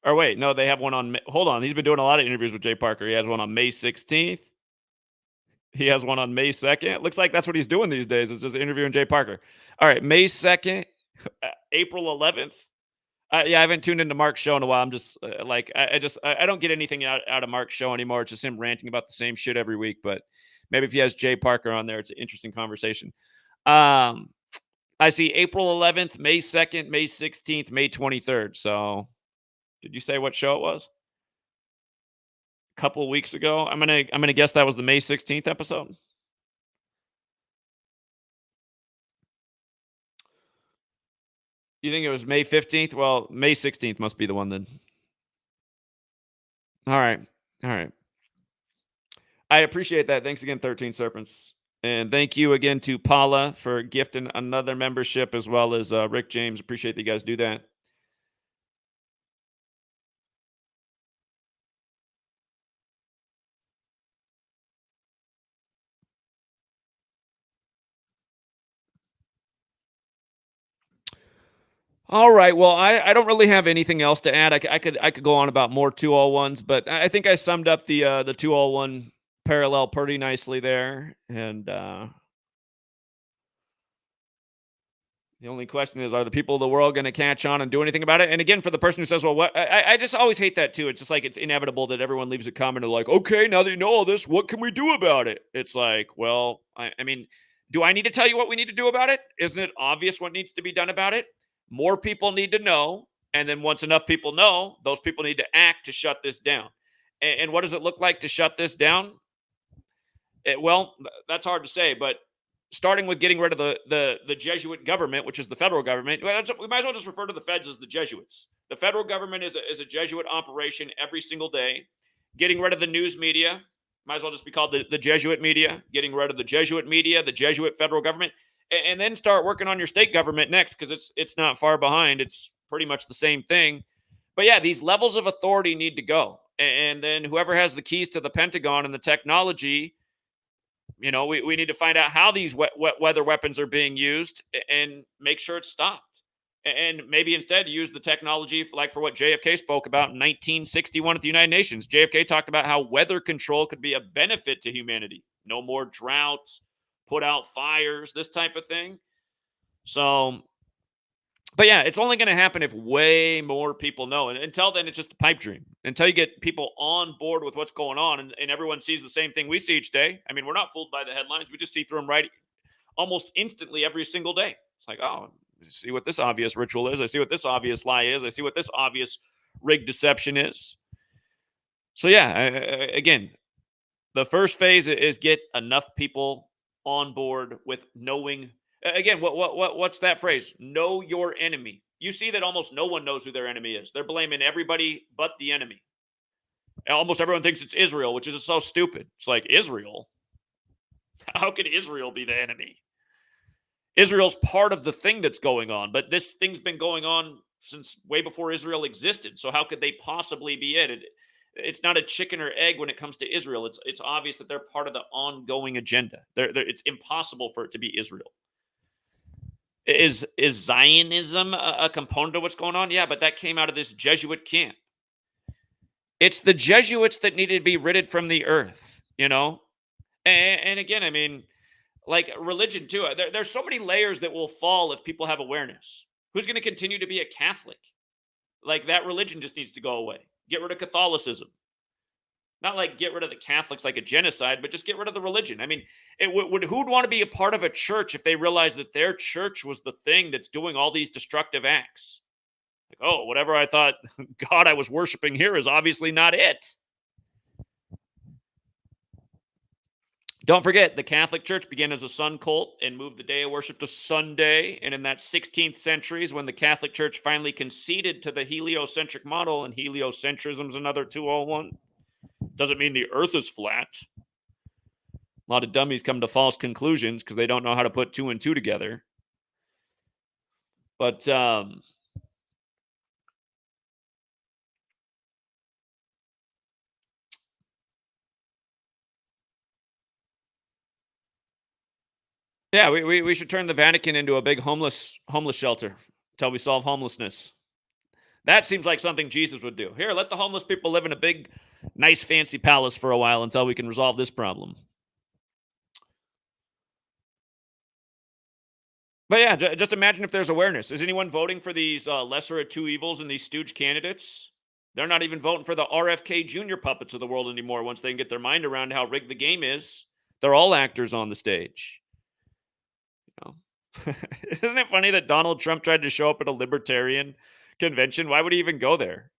Speaker 1: Or wait, no, they have one on. Hold on, he's been doing a lot of interviews with Jay Parker. He has one on May 16th. He has one on May 2nd. Looks like that's what he's doing these days. It's just interviewing Jay Parker. All right, May 2nd, April 11th. Yeah, I haven't tuned into Mark's show in a while. I'm just like, I don't get anything out of Mark's show anymore. It's just him ranting about the same shit every week. But maybe if he has Jay Parker on there, it's an interesting conversation. I see April 11th, May 2nd, May 16th, May 23rd. So, did you say what show it was? A couple of weeks ago. I'm gonna guess that was the May 16th episode. You think it was May 15th? Well, May 16th must be the one then. All right. All right. I appreciate that. Thanks again, 13 Serpents. And thank you again to Paula for gifting another membership, as well as Rick James. Appreciate that you guys do that. All right. Well, I don't really have anything else to add. I could go on about more 201s, but I think I summed up the 201 parallel pretty nicely there. And the only question is, are the people of the world going to catch on and do anything about it? And again, for the person who says, well, what? I just always hate that too. It's just like, it's inevitable that everyone leaves a comment of like, okay, now that you know all this, what can we do about it? It's like, well, I mean, do I need to tell you what we need to do about it? Isn't it obvious what needs to be done about it? More people need to know. And then once enough people know, those people need to act to shut this down. And what does it look like to shut this down? Well, that's hard to say, but starting with getting rid of the Jesuit government, which is the federal government, we might as well just refer to the feds as the Jesuits. The federal government is a Jesuit operation every single day. Getting rid of the news media, might as well just be called the Jesuit media. Getting rid of the Jesuit media, the Jesuit federal government, and then start working on your state government next, because it's not far behind. It's pretty much the same thing. But yeah, these levels of authority need to go, and then whoever has the keys to the Pentagon and the technology, we need to find out how these weather weapons are being used and make sure it's stopped. And maybe instead use the technology for what JFK spoke about in 1961 at the United Nations. JFK talked about how weather control could be a benefit to humanity. No more droughts, put out fires, this type of thing. So, but yeah, it's only going to happen if way more people know. And until then, it's just a pipe dream. Until you get people on board with what's going on, and everyone sees the same thing we see each day. I mean, we're not fooled by the headlines. We just see through them right almost instantly every single day. It's like, oh, I see what this obvious ritual is. I see what this obvious lie is. I see what this obvious rigged deception is. So yeah, again, the first phase is get enough people on board with knowing. Again, what's that phrase? Know your enemy. You see that almost no one knows who their enemy is. They're blaming everybody but the enemy. Almost everyone thinks it's Israel, which is so stupid. It's like, Israel? How could Israel be the enemy? Israel's part of the thing that's going on, but this thing's been going on since way before Israel existed. So how could they possibly be it? It's not a chicken or egg when it comes to Israel. It's obvious that they're part of the ongoing agenda. It's impossible for it to be Israel. Is Zionism a component of what's going on? Yeah, but that came out of this Jesuit camp. It's the Jesuits that needed to be ridded from the earth, And again, I mean, like religion too. There's so many layers that will fall if people have awareness. Who's going to continue to be a Catholic? Like, that religion just needs to go away. Get rid of Catholicism. Not like get rid of the Catholics like a genocide, but just get rid of the religion. I mean, who'd want to be a part of a church if they realized that their church was the thing that's doing all these destructive acts? Like, oh, whatever I thought God I was worshiping here is obviously not it. Don't forget, the Catholic Church began as a sun cult and moved the day of worship to Sunday. And in that 16th century is when the Catholic Church finally conceded to the heliocentric model, and heliocentrism is another 201. Doesn't mean the earth is flat. A lot of dummies come to false conclusions because they don't know how to put two and two together. But yeah, we should turn the Vatican into a big homeless shelter until we solve homelessness. That seems like something Jesus would do. Here, let the homeless people live in a big, nice, fancy palace for a while until we can resolve this problem. But yeah, just imagine if there's awareness. Is anyone voting for these lesser of two evils and these stooge candidates? They're not even voting for the RFK Jr. puppets of the world anymore once they can get their mind around how rigged the game is. They're all actors on the stage. You know? Isn't it funny that Donald Trump tried to show up at a libertarian convention? Why would he even go there?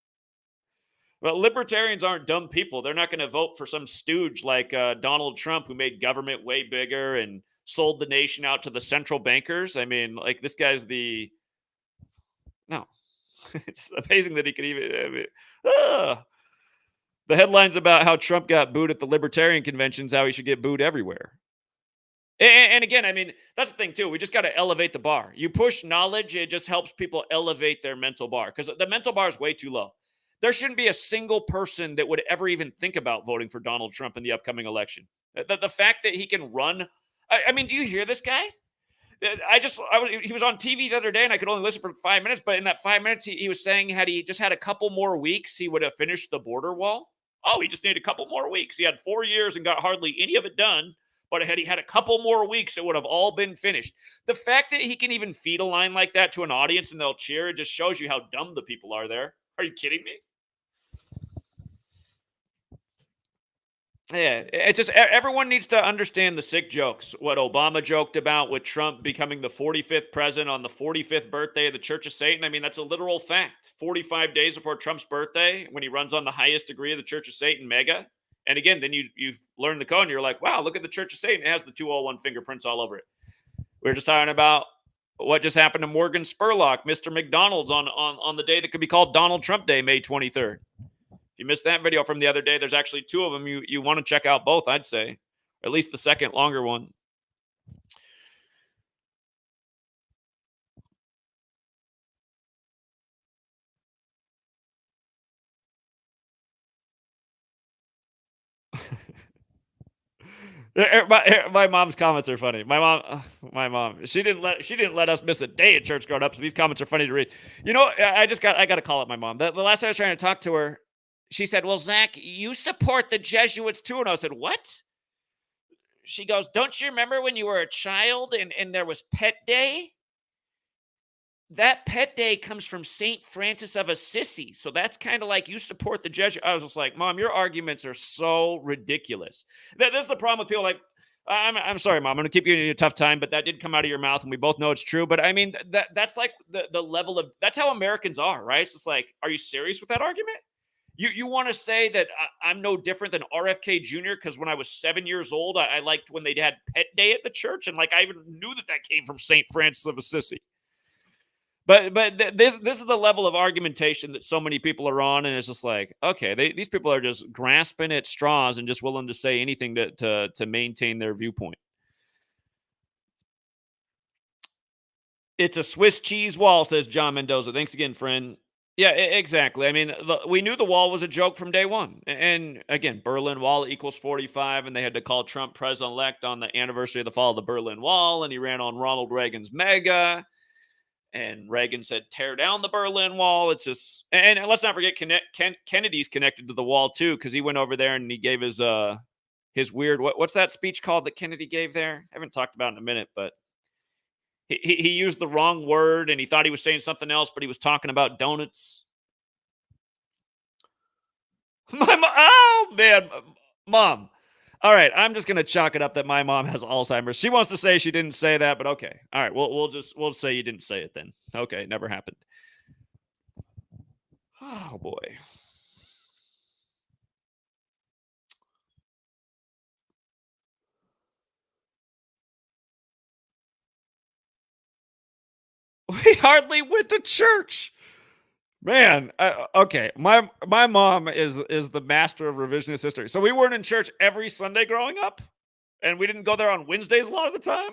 Speaker 1: Well, libertarians aren't dumb people. They're not going to vote for some stooge like Donald Trump, who made government way bigger and sold the nation out to the central bankers. I mean, like, this guy's the no. It's amazing that he could even. I mean, the headlines about how Trump got booed at the libertarian conventions, how he should get booed everywhere. And again, I mean, that's the thing too. We just got to elevate the bar. You push knowledge, it just helps people elevate their mental bar, because the mental bar is way too low. There shouldn't be a single person that would ever even think about voting for Donald Trump in the upcoming election. The fact that he can run. I mean, do you hear this guy? He was on TV the other day, and I could only listen for 5 minutes. But in that 5 minutes, he was saying, had he just had a couple more weeks, he would have finished the border wall. Oh, he just needed a couple more weeks. He had 4 years and got hardly any of it done. But had he had a couple more weeks, it would have all been finished. The fact that he can even feed a line like that to an audience and they'll cheer, it just shows you how dumb the people are there. Are you kidding me? Yeah, it's just everyone needs to understand the sick jokes. What Obama joked about with Trump becoming the 45th president on the 45th birthday of the Church of Satan. I mean, that's a literal fact. 45 days before Trump's birthday, when he runs on the highest degree of the Church of Satan, mega. And again, then you've learned the code, and you're like, wow, look at the Church of Satan. It has the 201 fingerprints all over it. We are just talking about what just happened to Morgan Spurlock, Mr. McDonald's, on the day that could be called Donald Trump Day, May 23rd. If you missed that video from the other day, there's actually two of them. You want to check out both, I'd say. At least the second, longer one. My mom's comments are funny. My mom, she didn't let us miss a day at church growing up. So these comments are funny to read. You know, I got to call up my mom. The last time I was trying to talk to her, she said, "Well, Zach, you support the Jesuits too," and I said, "What?" She goes, "Don't you remember when you were a child and there was Pet Day? That Pet Day comes from Saint Francis of Assisi. So that's kind of like you support the Jesuit." I was just like, Mom, your arguments are so ridiculous. That's the problem with people like, I'm sorry, Mom, I'm going to keep giving you a tough time, but that did come out of your mouth, and we both know it's true. But I mean, that's like the level of, that's how Americans are, right? It's just like, are you serious with that argument? You want to say that I'm no different than RFK Jr. because when I was 7 years old, I liked when they had Pet Day at the church, and like I even knew that came from Saint Francis of Assisi. But this is the level of argumentation that so many people are on, and it's just like, okay, these people are just grasping at straws and just willing to say anything to maintain their viewpoint. It's a Swiss cheese wall, says John Mendoza. Thanks again, friend. Yeah, exactly. I mean, we knew the wall was a joke from day one. And again, Berlin Wall equals 45, and they had to call Trump president-elect on the anniversary of the fall of the Berlin Wall, and he ran on Ronald Reagan's mega. And Reagan said, tear down the Berlin Wall. It's just, and let's not forget, Kennedy's connected to the wall too, because he went over there and he gave his weird, what's that speech called that Kennedy gave there? I haven't talked about it in a minute, but he used the wrong word and he thought he was saying something else, but he was talking about donuts. Oh man, Mom. All right, I'm just gonna chalk it up that my mom has Alzheimer's. She wants to say she didn't say that, but okay. All right, we'll say you didn't say it then. Okay, never happened. Oh boy. We hardly went to church. Man, okay. My mom is the master of revisionist history. So we weren't in church every Sunday growing up, and we didn't go there on Wednesdays a lot of the time.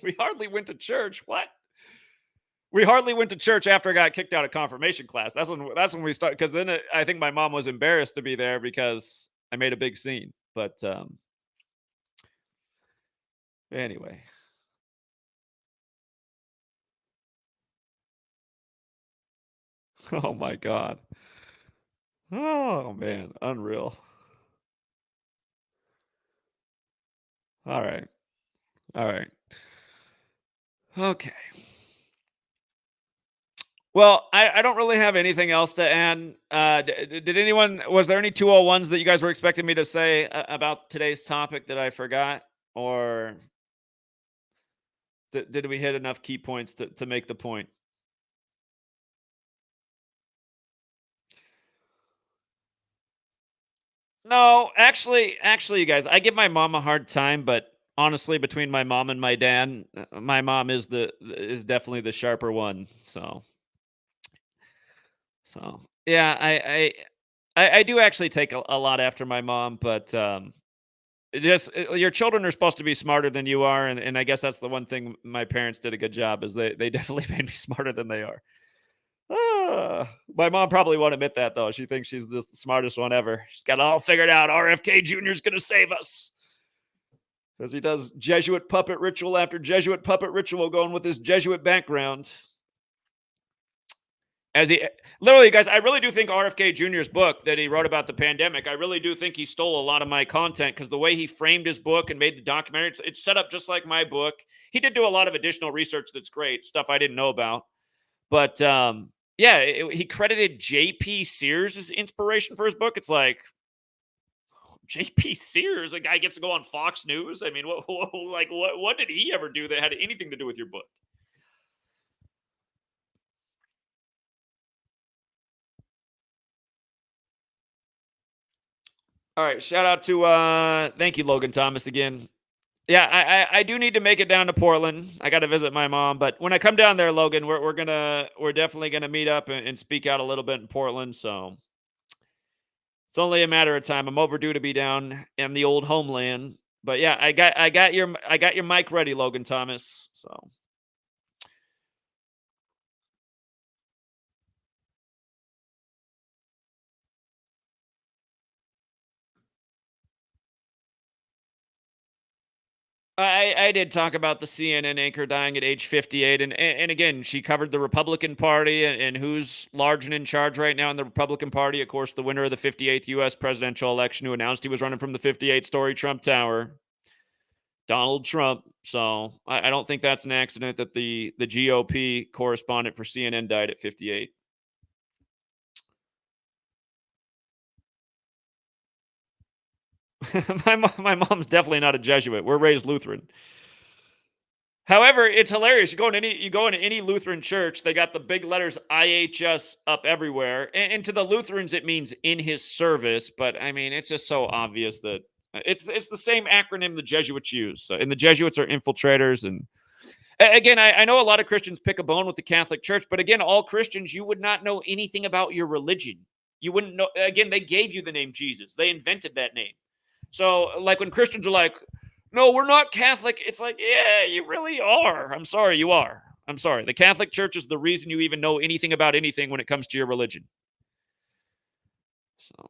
Speaker 1: We hardly went to church. What? We hardly went to church after I got kicked out of confirmation class. That's when we started. Because then I think my mom was embarrassed to be there because I made a big scene. But anyway, oh my god. Oh man, unreal. All right, all right, okay. Well, I don't really have anything else to add. Did anyone? Was there any 201s that you guys were expecting me to say about today's topic that I forgot, or did we hit enough key points to make the point? No, actually, you guys, I give my mom a hard time, but honestly, between my mom and my dad, my mom is definitely the sharper one. So yeah, I do actually take a lot after my mom, but it just your children are supposed to be smarter than you are, and I guess that's the one thing my parents did a good job is they definitely made me smarter than they are. My mom probably won't admit that though. She thinks she's the smartest one ever. She's got it all figured out. RFK Jr.'s gonna save us. Because he does Jesuit puppet ritual after Jesuit puppet ritual going with his Jesuit background. As he literally, guys, I really do think RFK Jr.'s book that he wrote about the pandemic, I really do think he stole a lot of my content because the way he framed his book and made the documentary, it's set up just like my book. He did do a lot of additional research that's great, stuff I didn't know about. But yeah, he credited J.P. Sears as inspiration for his book. It's like, J.P. Sears, a guy gets to go on Fox News. I mean, what did he ever do that had anything to do with your book? All right, shout out to thank you, Logan Thomas again. Yeah, I do need to make it down to Portland. I got to visit my mom, but when I come down there, Logan, we're definitely gonna meet up and speak out a little bit in Portland. So it's only a matter of time. I'm overdue to be down in the old homeland. But yeah, I got your mic ready, Logan Thomas. So I did talk about the CNN anchor dying at age 58, and again, she covered the Republican Party and who's large and in charge right now in the Republican Party. Of course, the winner of the 58th U.S. presidential election, who announced he was running from the 58-story Trump Tower, Donald Trump. So I don't think that's an accident that the GOP correspondent for CNN died at 58. My mom's definitely not a Jesuit. We're raised Lutheran. However, it's hilarious. You go into any Lutheran church, they got the big letters IHS up everywhere. And to the Lutherans, it means in his service. But I mean, it's just so obvious that it's the same acronym the Jesuits use. So, and the Jesuits are infiltrators. And again, I know a lot of Christians pick a bone with the Catholic Church, but again, all Christians, you would not know anything about your religion. You wouldn't know. Again, they gave you the name Jesus. They invented that name. So, like when Christians are like, no, we're not Catholic. It's like, yeah, you really are. I'm sorry, you are. I'm sorry. The Catholic Church is the reason you even know anything about anything when it comes to your religion. So,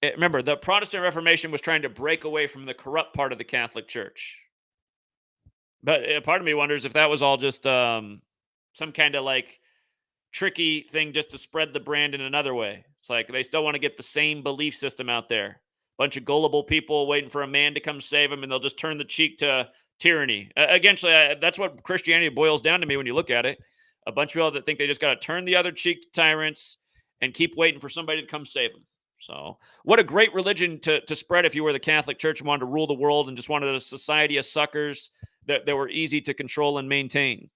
Speaker 1: remember, the Protestant Reformation was trying to break away from the corrupt part of the Catholic Church. But part of me wonders if that was all just some kind of like tricky thing just to spread the brand in another way. It's like they still want to get the same belief system out there. Bunch of gullible people waiting for a man to come save them, and they'll just turn the cheek to tyranny. Eventually, that's what Christianity boils down to me when you look at it. A bunch of people that think they just got to turn the other cheek to tyrants and keep waiting for somebody to come save them. So, what a great religion to spread if you were the Catholic Church and wanted to rule the world and just wanted a society of suckers that were easy to control and maintain.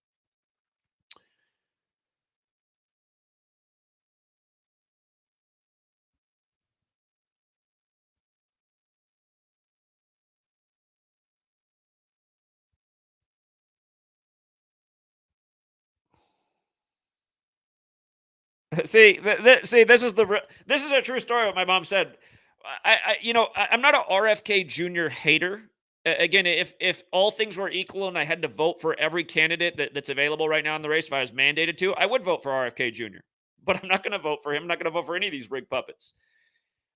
Speaker 1: See, this is a true story. What my mom said. I'm not a RFK Jr. hater. Again, if all things were equal and I had to vote for every candidate that's available right now in the race, if I was mandated to, I would vote for RFK Jr. But I'm not going to vote for him. I'm not going to vote for any of these rig puppets.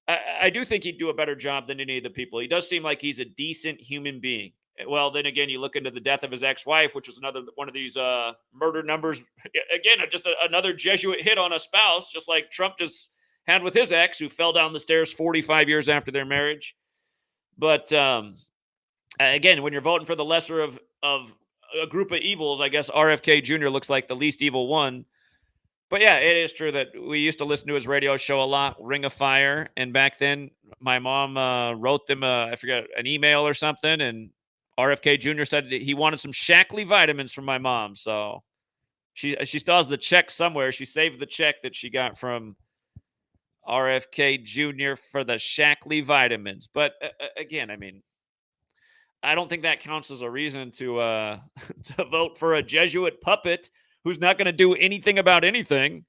Speaker 1: I do think he'd do a better job than any of the people. He does seem like he's a decent human being. Well, then again, you look into the death of his ex-wife, which was another one of these murder numbers. Again, just another Jesuit hit on a spouse, just like Trump just had with his ex, who fell down the stairs 45 years after their marriage. But again, when you're voting for the lesser of a group of evils, I guess RFK Jr. looks like the least evil one. But yeah, it is true that we used to listen to his radio show a lot, Ring of Fire. And back then, my mom wrote them, I forget, an email or something. And RFK Jr. said that he wanted some Shackley vitamins from my mom. So she still has the check somewhere. She saved the check that she got from RFK Jr. for the Shackley vitamins. But again, I mean, I don't think that counts as a reason to to vote for a Jesuit puppet who's not going to do anything about anything.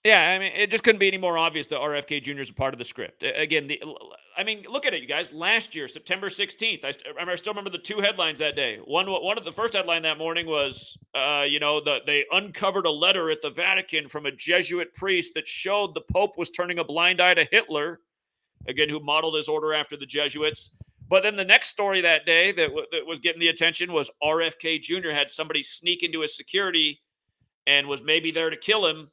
Speaker 1: Yeah, I mean, it just couldn't be any more obvious that RFK Jr. is a part of the script. Again, I mean, look at it, you guys. Last year, September 16th, I still remember the two headlines that day. One of the first headline that morning was, they uncovered a letter at the Vatican from a Jesuit priest that showed the Pope was turning a blind eye to Hitler, again, who modeled his order after the Jesuits. But then the next story that day that was getting the attention was RFK Jr. had somebody sneak into his security and was maybe there to kill him.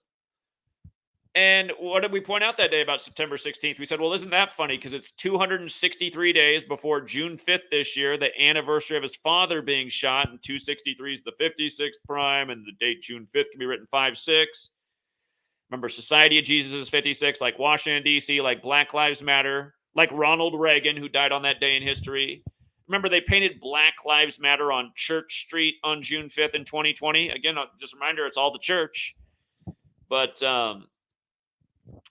Speaker 1: And what did we point out that day about September 16th? We said, well, isn't that funny? Because it's 263 days before June 5th this year, the anniversary of his father being shot. And 263 is the 56th prime, and the date June 5th can be written 5-6. Remember, Society of Jesus is 56, like Washington, D.C., like Black Lives Matter, like Ronald Reagan, who died on that day in history. Remember, they painted Black Lives Matter on Church Street on June 5th in 2020. Again, just a reminder, it's all the church. But,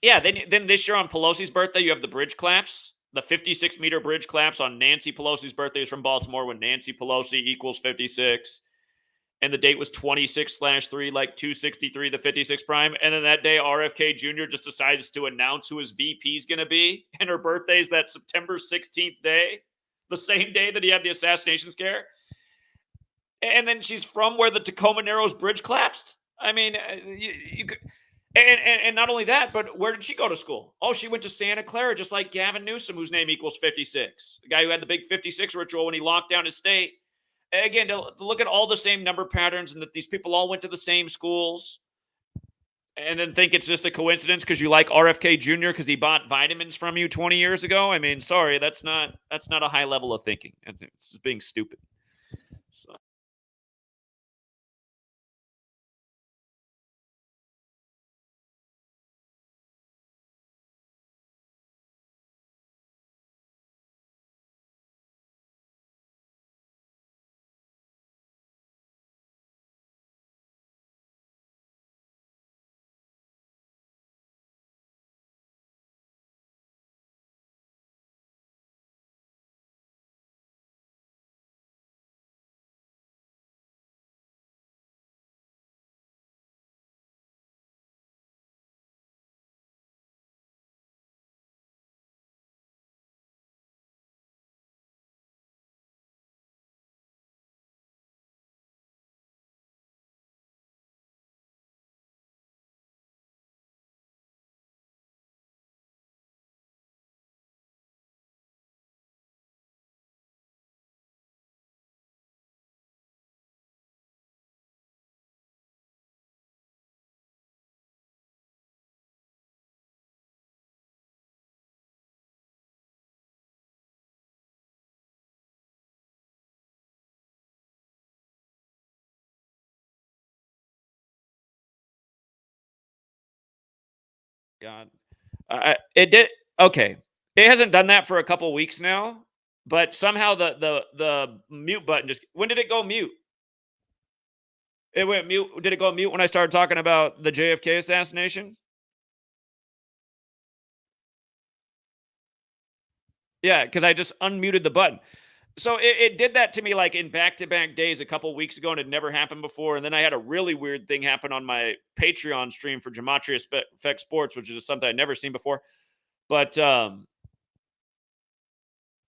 Speaker 1: yeah, then this year on Pelosi's birthday, you have the bridge claps. The 56-meter bridge claps on Nancy Pelosi's birthday is from Baltimore when Nancy Pelosi equals 56. And the date was 26/3, like 263, the 56 prime. And then that day, RFK Jr. just decides to announce who his VP is going to be. And her birthday is that September 16th day, the same day that he had the assassination scare. And then she's from where the Tacoma Narrows Bridge collapsed. I mean, you could. And not only that, but where did she go to school? Oh, she went to Santa Clara, just like Gavin Newsom, whose name equals 56. The guy who had the big 56 ritual when he locked down his state. Again, to look at all the same number patterns and that these people all went to the same schools and then think it's just a coincidence because you like RFK Jr. because he bought vitamins from you 20 years ago. I mean, sorry, that's not a high level of thinking. It's just being stupid. So. God. It did okay. It hasn't done that for a couple weeks now, but somehow the mute button just when did it go mute? It went mute. Did it go mute when I started talking about the JFK assassination? Yeah, because I just unmuted the button. So it did that to me like in back-to-back days a couple weeks ago, and it never happened before. And then I had a really weird thing happen on my Patreon stream for Effect Sports, which is something I'd never seen before. But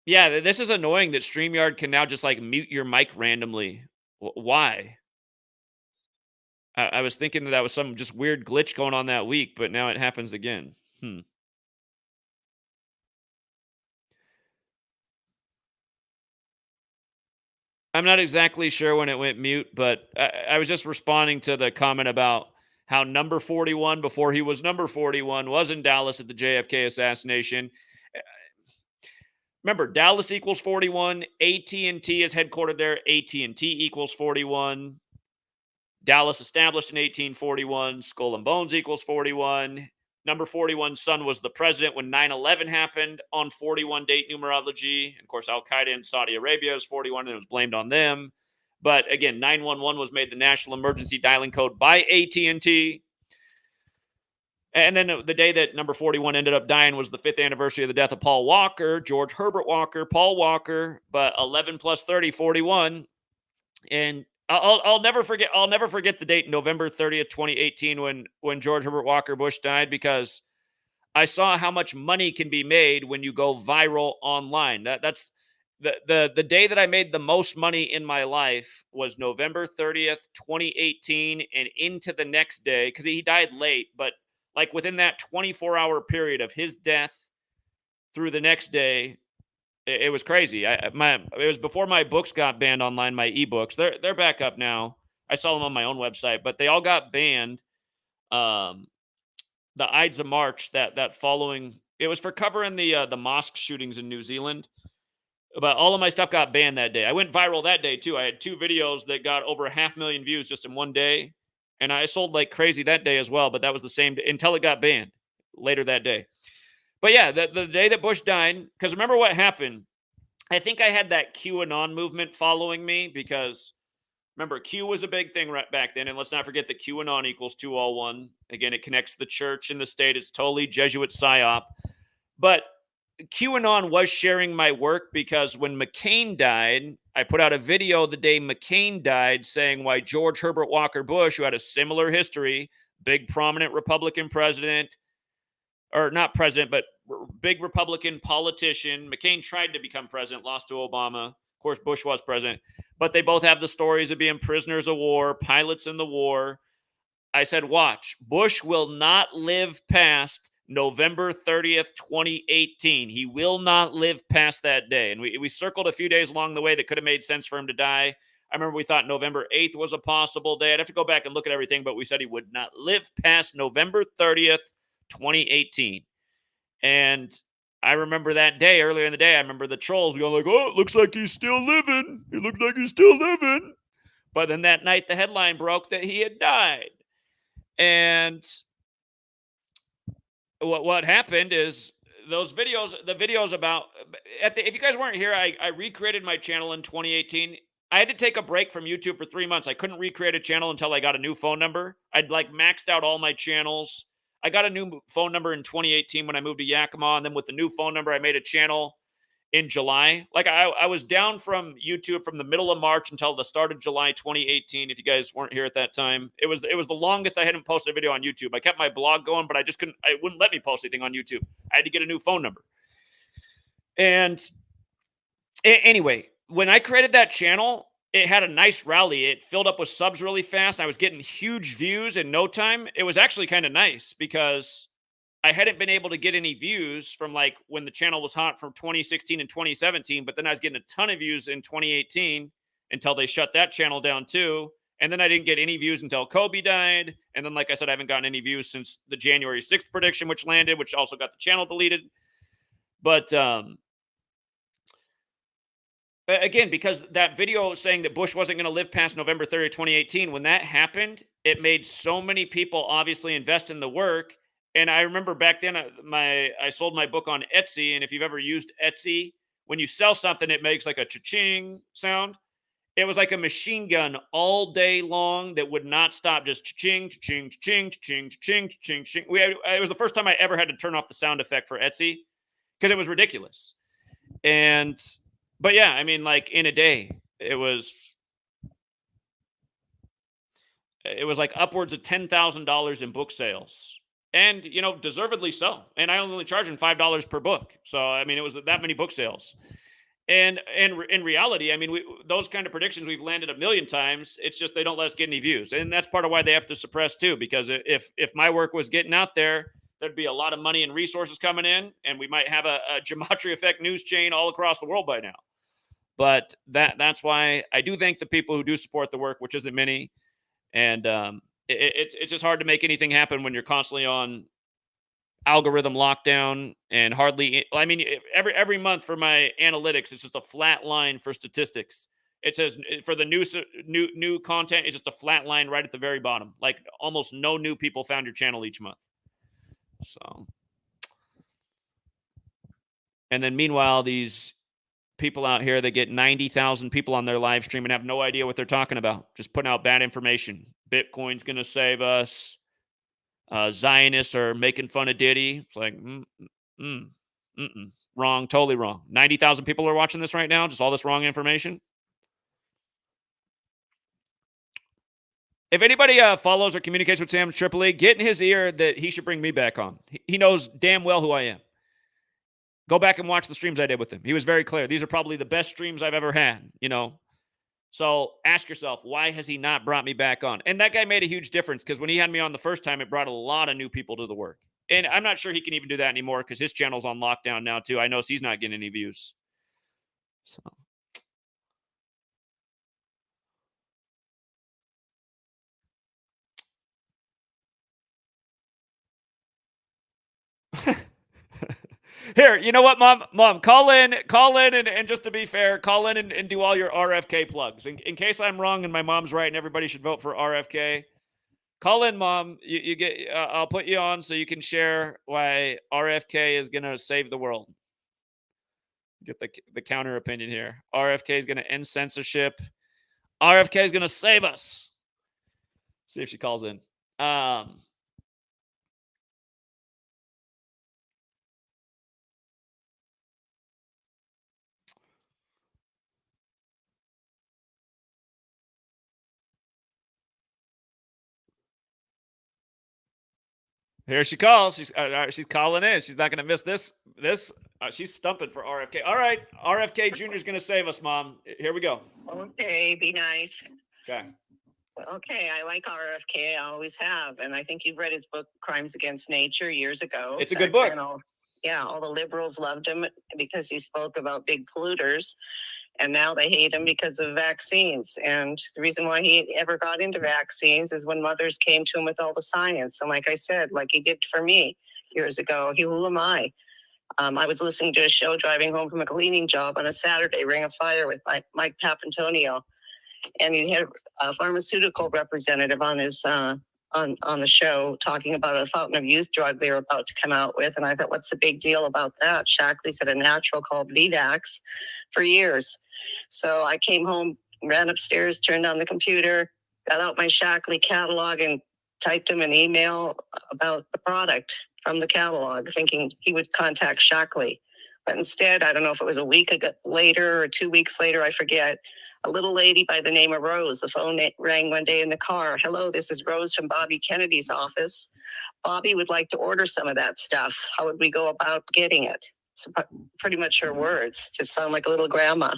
Speaker 1: yeah, this is annoying that StreamYard can now just like mute your mic randomly. Why? I was thinking that was some just weird glitch going on that week, but now it happens again. I'm not exactly sure when it went mute, but I was just responding to the comment about how number 41 before he was number 41 was in Dallas at the JFK assassination. Uh, Remember, Dallas equals 41. AT&T is headquartered there. AT&T equals 41. Dallas established in 1841. Skull and Bones equals 41. Number 41's son was the president when 9/11 happened on 41 date numerology. And of course, Al Qaeda in Saudi Arabia is 41 and it was blamed on them. But again, 911 was made the national emergency dialing code by AT&T. And then the day that number 41 ended up dying was the 5th anniversary of the death of Paul Walker, George Herbert Walker, Paul Walker, but 11 plus 30, 41. And I'll never forget. I'll never forget the date, November 30th, 2018, when George Herbert Walker Bush died, because I saw how much money can be made when you go viral online. That's the day that I made the most money in my life was November 30th, 2018, and into the next day because he died late, but like within that 24-hour period of his death through the next day, it was crazy. It was before my books got banned online. My ebooks, they're back up now. I saw them on my own website, but they all got banned. Um, the Ides of March that following, it was for covering the mosque shootings in New Zealand. But all of my stuff got banned that day. I went viral that day too. I had 2 videos that got over 500,000 views just in one day, and I sold like crazy that day as well. But that was the same day, until it got banned later that day. But yeah, the day that Bush died, because remember what happened. I think I had that QAnon movement following me because remember, Q was a big thing right back then. And let's not forget that QAnon equals 201. Again, it connects the church and the state. It's totally Jesuit psyop. But QAnon was sharing my work because when McCain died, I put out a video the day McCain died saying why George Herbert Walker Bush, who had a similar history, big prominent Republican president, or not president, but big Republican politician. McCain tried to become president, lost to Obama. Of course, Bush was president, but they both have the stories of being prisoners of war, pilots in the war. I said, watch, Bush will not live past November 30th, 2018. He will not live past that day. And we circled a few days along the way that could have made sense for him to die. I remember we thought November 8th was a possible day. I'd have to go back and look at everything, but we said he would not live past November 30th, 2018. And I remember that day, earlier in the day, I remember the trolls going like, oh, it looks like he's still living. It looked like he's still living. But then that night, the headline broke that he had died. And what happened is those videos, the videos about, if you guys weren't here, I recreated my channel in 2018. I had to take a break from YouTube for 3 months. I couldn't recreate a channel until I got a new phone number. I'd like maxed out all my channels. I got a new phone number in 2018 when I moved to Yakima. And then with the new phone number, I made a channel in July. Like I was down from YouTube from the middle of March until the start of July 2018. If you guys weren't here at that time, it was the longest I hadn't posted a video on YouTube. I kept my blog going, but I just couldn't. It wouldn't let me post anything on YouTube. I had to get a new phone number. And anyway, when I created that channel, it had a nice rally. It filled up with subs really fast. I was getting huge views in no time. It was actually kind of nice because I hadn't been able to get any views from like when the channel was hot from 2016 and 2017, but then I was getting a ton of views in 2018 until they shut that channel down too. And then I didn't get any views until Kobe died. And then, like I said, I haven't gotten any views since the January 6th prediction, which landed, which also got the channel deleted. But again, because that video saying that Bush wasn't going to live past November 30th, 2018, when that happened, it made so many people obviously invest in the work. And I remember back then, I sold my book on Etsy. And if you've ever used Etsy, when you sell something, it makes like a cha-ching sound. It was like a machine gun all day long that would not stop, just cha-ching, cha-ching, cha-ching, cha-ching, cha-ching, cha-ching, cha-ching. It was the first time I ever had to turn off the sound effect for Etsy because it was ridiculous. And But yeah, I mean, like in a day, it was like upwards of $10,000 in book sales. And, deservedly so. And I only charged him $5 per book. So, I mean, it was that many book sales. And in reality, I mean, those kind of predictions we've landed a million times. It's just they don't let us get any views, and that's part of why they have to suppress too. Because if my work was getting out there, there'd be a lot of money and resources coming in, and we might have a Gematria Effect news chain all across the world by now. But that's why I do thank the people who do support the work, which isn't many. And it's just hard to make anything happen when you're constantly on algorithm lockdown and hardly. I mean, every month for my analytics, it's just a flat line for statistics. It says for the new content, it's just a flat line right at the very bottom. Like almost no new people found your channel each month. So, and then meanwhile, these people out here that get 90,000 people on their live stream and have no idea what they're talking about, just putting out bad information. Bitcoin's going to save us. Zionists are making fun of Diddy. It's like, wrong, totally wrong. 90,000 people are watching this right now, just all this wrong information. If anybody follows or communicates with Sam Tripoli, get in his ear that he should bring me back on. He knows damn well who I am. Go back and watch the streams I did with him. He was very clear. These are probably the best streams I've ever had, So ask yourself, why has he not brought me back on? And that guy made a huge difference because when he had me on the first time, it brought a lot of new people to the work. And I'm not sure he can even do that anymore because his channel's on lockdown now, too. I know he's not getting any views. So. Here, you know what, Mom, call in, and just to be fair, call in and do all your RFK plugs. In case I'm wrong and my mom's right and everybody should vote for RFK, call in, Mom. You get, I'll put you on so you can share why RFK is going to save the world. Get the counter opinion here. RFK is going to end censorship. RFK is going to save us. See if she calls in. Here she calls. She's calling in. She's not going to miss this. She's stumping for RFK. All right, RFK Jr. is going to save us, Mom. Here we go.
Speaker 2: Okay, be nice.
Speaker 1: Okay.
Speaker 2: Okay, I like RFK. I always have, and I think you've read his book "Crimes Against Nature" years ago.
Speaker 1: It's a good book.
Speaker 2: Yeah, all the liberals loved him because he spoke about big polluters. And now they hate him because of vaccines. And the reason why he ever got into vaccines is when mothers came to him with all the science. And like I said, like he did for me years ago, who am I? I was listening to a show driving home from a cleaning job on a Saturday, Ring of Fire with Mike Papantonio. And he had a pharmaceutical representative on his on the show talking about a fountain of youth drug they were about to come out with. And I thought, what's the big deal about that? Shackley's had a natural called VVAX for years. So I came home, ran upstairs, turned on the computer, got out my Shackley catalog and typed him an email about the product from the catalog, thinking he would contact Shackley. But instead, I don't know if it was a week later or 2 weeks later, I forget, a little lady by the name of Rose. The phone rang one day in the car. Hello, this is Rose from Bobby Kennedy's office. Bobby would like to order some of that stuff. How would we go about getting it? It's pretty much her words. Just sound like a little grandma.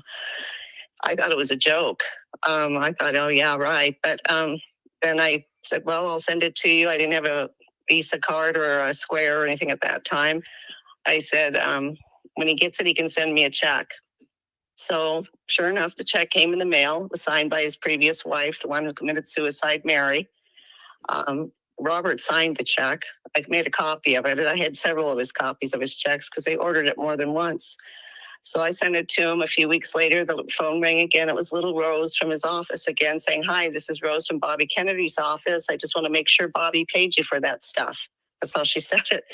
Speaker 2: I thought it was a joke. I thought, oh, yeah, right. But then I said, well, I'll send it to you. I didn't have a Visa card or a Square or anything at that time. I said, when he gets it, he can send me a check. So sure enough, the check came in the mail. It was signed by his previous wife, the one who committed suicide, Mary. Robert signed the check. I made a copy of it, and I had several of his copies of his checks because they ordered it more than once. So I sent it to him. A few weeks later, the phone rang again. It was little Rose from his office again saying, hi, this is Rose from Bobby Kennedy's office. I just want to make sure Bobby paid you for that stuff. That's how she said it.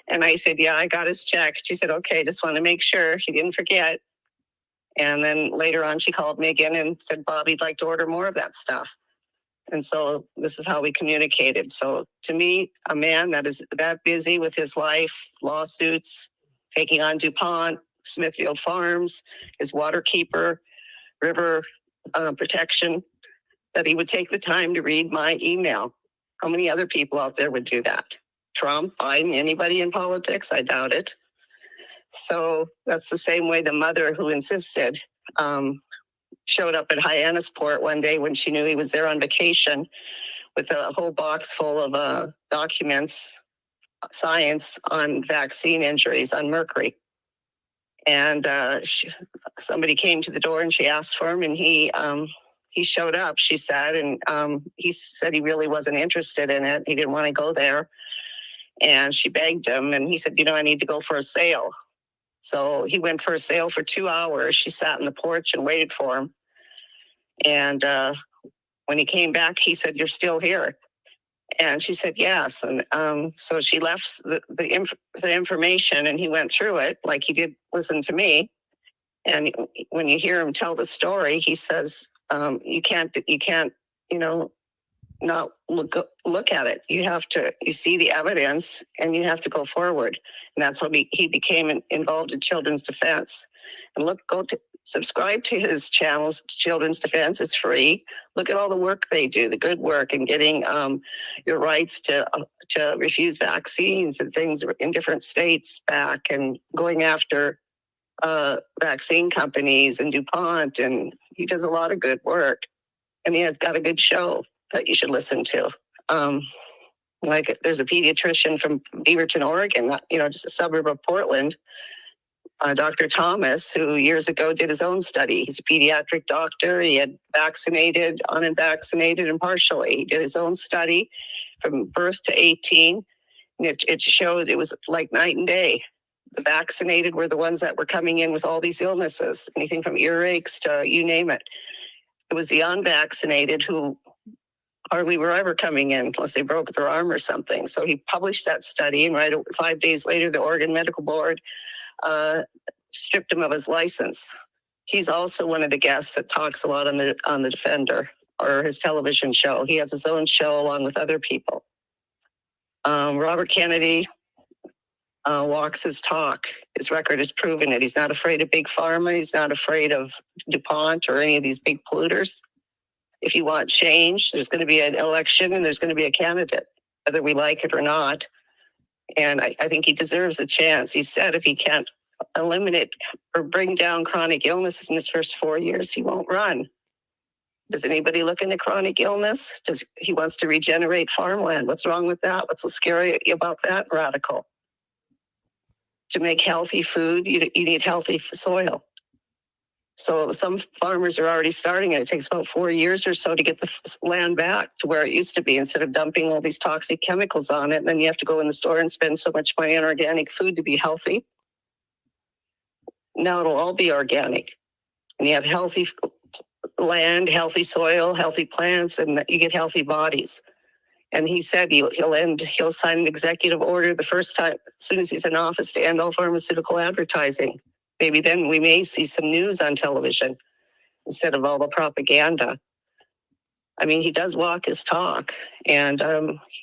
Speaker 2: And I said, yeah, I got his check. She said, okay, just want to make sure he didn't forget. And then later on, she called me again and said, Bobby'd like to order more of that stuff. And so this is how we communicated. So to me, a man that is that busy with his life, lawsuits, taking on DuPont, Smithfield Farms, his water keeper, river protection, that he would take the time to read my email. How many other people out there would do that? Trump, Biden, anybody in politics? I doubt it. So that's the same way the mother who insisted showed up at Hyannisport one day when she knew he was there on vacation with a whole box full of documents, science on vaccine injuries on mercury. And somebody came to the door and she asked for him, and he showed up, she said, and he said he really wasn't interested in it. He didn't want to go there. And she begged him, and he said, I need to go for a sail. So he went for a sail for 2 hours. She sat in the porch and waited for him. And when he came back, he said, "You're still here?" And she said, "Yes." And so she left the information, and he went through it like he did listen to me. And when you hear him tell the story, he says, you can't, not look at it. You see the evidence and you have to go forward. And that's how he became involved in Children's Defense. And subscribe to his channels, Children's Defense. It's free. Look at all the work they do, the good work, and getting your rights to refuse vaccines and things in different states back, and going after vaccine companies and DuPont. And he does a lot of good work. And he has got a good show that you should listen to. Like there's a pediatrician from Beaverton, Oregon, just a suburb of Portland, Dr. Thomas, who years ago did his own study. He's a pediatric doctor. He had vaccinated, unvaccinated, and partially. He did his own study from birth to 18. And it showed it was like night and day. The vaccinated were the ones that were coming in with all these illnesses, anything from earaches to you name it. It was the unvaccinated who hardly were ever coming in unless they broke their arm or something. So he published that study, and 5 days later, the Oregon Medical Board stripped him of his license. He's also one of the guests that talks a lot on the Defender, or his television show. He has his own show along with other people. Robert Kennedy walks his talk. His record has proven it. He's not afraid of big pharma. He's not afraid of DuPont or any of these big polluters. If you want change, there's going to be an election and there's going to be a candidate, whether we like it or not. And I think he deserves a chance. He said if he can't eliminate or bring down chronic illnesses in his first 4 years, he won't run. Does anybody look into chronic illness? He wants to regenerate farmland. What's wrong with that? What's so scary about that? Radical. To make healthy food, you need healthy soil. So some farmers are already starting it. It takes about 4 years or so to get the land back to where it used to be, instead of dumping all these toxic chemicals on it. And then you have to go in the store and spend so much money on organic food to be healthy. Now it'll all be organic. And you have healthy land, healthy soil, healthy plants, and you get healthy bodies. And he said he'll sign an executive order the first time, as soon as he's in office, to end all pharmaceutical advertising. Maybe then we may see some news on television instead of all the propaganda. I mean, he does walk his talk. And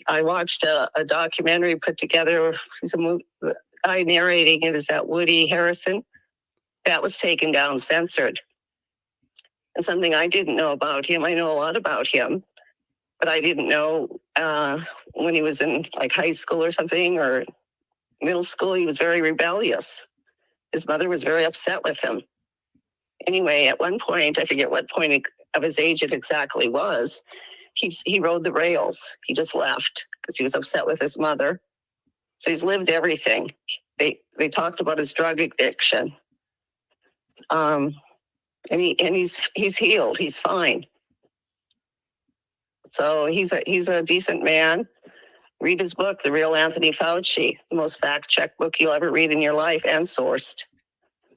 Speaker 2: I watched a documentary put together. The guy narrating it is that Woody Harrison. That was taken down, censored. And something I didn't know about him, I know a lot about him, but I didn't know when he was in like high school or something, or middle school, he was very rebellious. His mother was very upset with him. Anyway, at one point, I forget what point of his age it exactly was, he rode the rails. He just left because he was upset with his mother. So he's lived everything. They talked about his drug addiction. And he's healed. He's fine. So he's a decent man. Read his book, The Real Anthony Fauci, the most fact-checked book you'll ever read in your life, and sourced.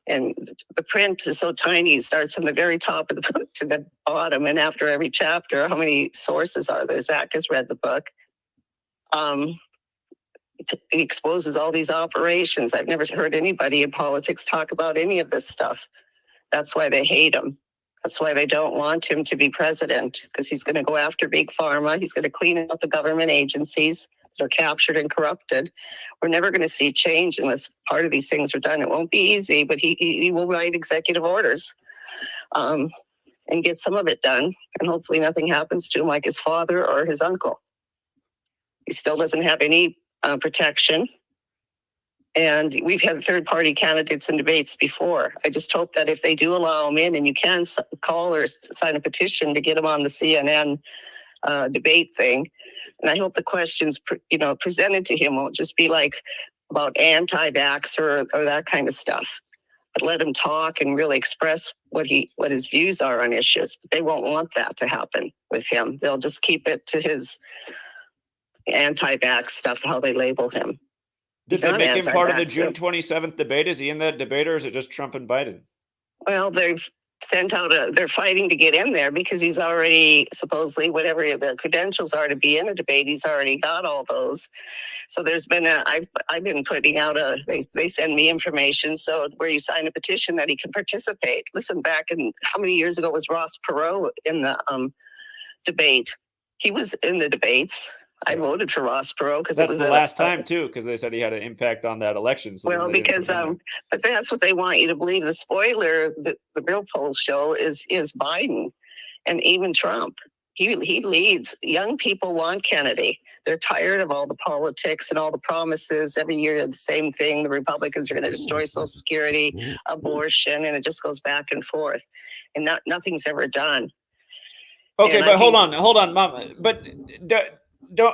Speaker 2: And the print is so tiny, it starts from the very top of the book to the bottom. And after every chapter, how many sources are there? Zach has read the book. He exposes all these operations. I've never heard anybody in politics talk about any of this stuff. That's why they hate him. That's why they don't want him to be president, because he's going to go after big pharma. He's going to clean out the government agencies. they're captured and corrupted. We're never going to see change unless part of these things are done. It won't be easy, but he will write executive orders and get some of it done. And hopefully nothing happens to him like his father or his uncle. He still doesn't have any protection. And we've had third-party candidates in debates before. I just hope that if they do allow him in, and you can call or sign a petition to get him on the CNN debate thing. And I hope the questions, presented to him won't just be like about anti-vax or that kind of stuff, but let him talk and really express what his views are on issues. But they won't want that to happen with him. They'll just keep it to his anti-vax stuff, how they label him.
Speaker 1: Did they make him part of the June 27th debate? Is he in that debate, or is it just Trump and Biden?
Speaker 2: Well, they've sent out they're fighting to get in there because he's already supposedly, whatever the credentials are to be in a debate, he's already got all those. So there's been I've been putting out they send me information so where you sign a petition that he can participate. Listen, back in how many years ago was Ross Perot in the debate? He was in the debates. I voted for Ross Perot because it was
Speaker 1: the last time too, because they said he had an impact on that election. So
Speaker 2: well, because but that's what they want you to believe. The spoiler, the real polls show is Biden, and even Trump. He leads. Young people want Kennedy. They're tired of all the politics and all the promises. Every year, the same thing. The Republicans are going to destroy Social Security, abortion, and it just goes back and forth, and nothing's ever done.
Speaker 1: Okay, and but hold on, Mom. But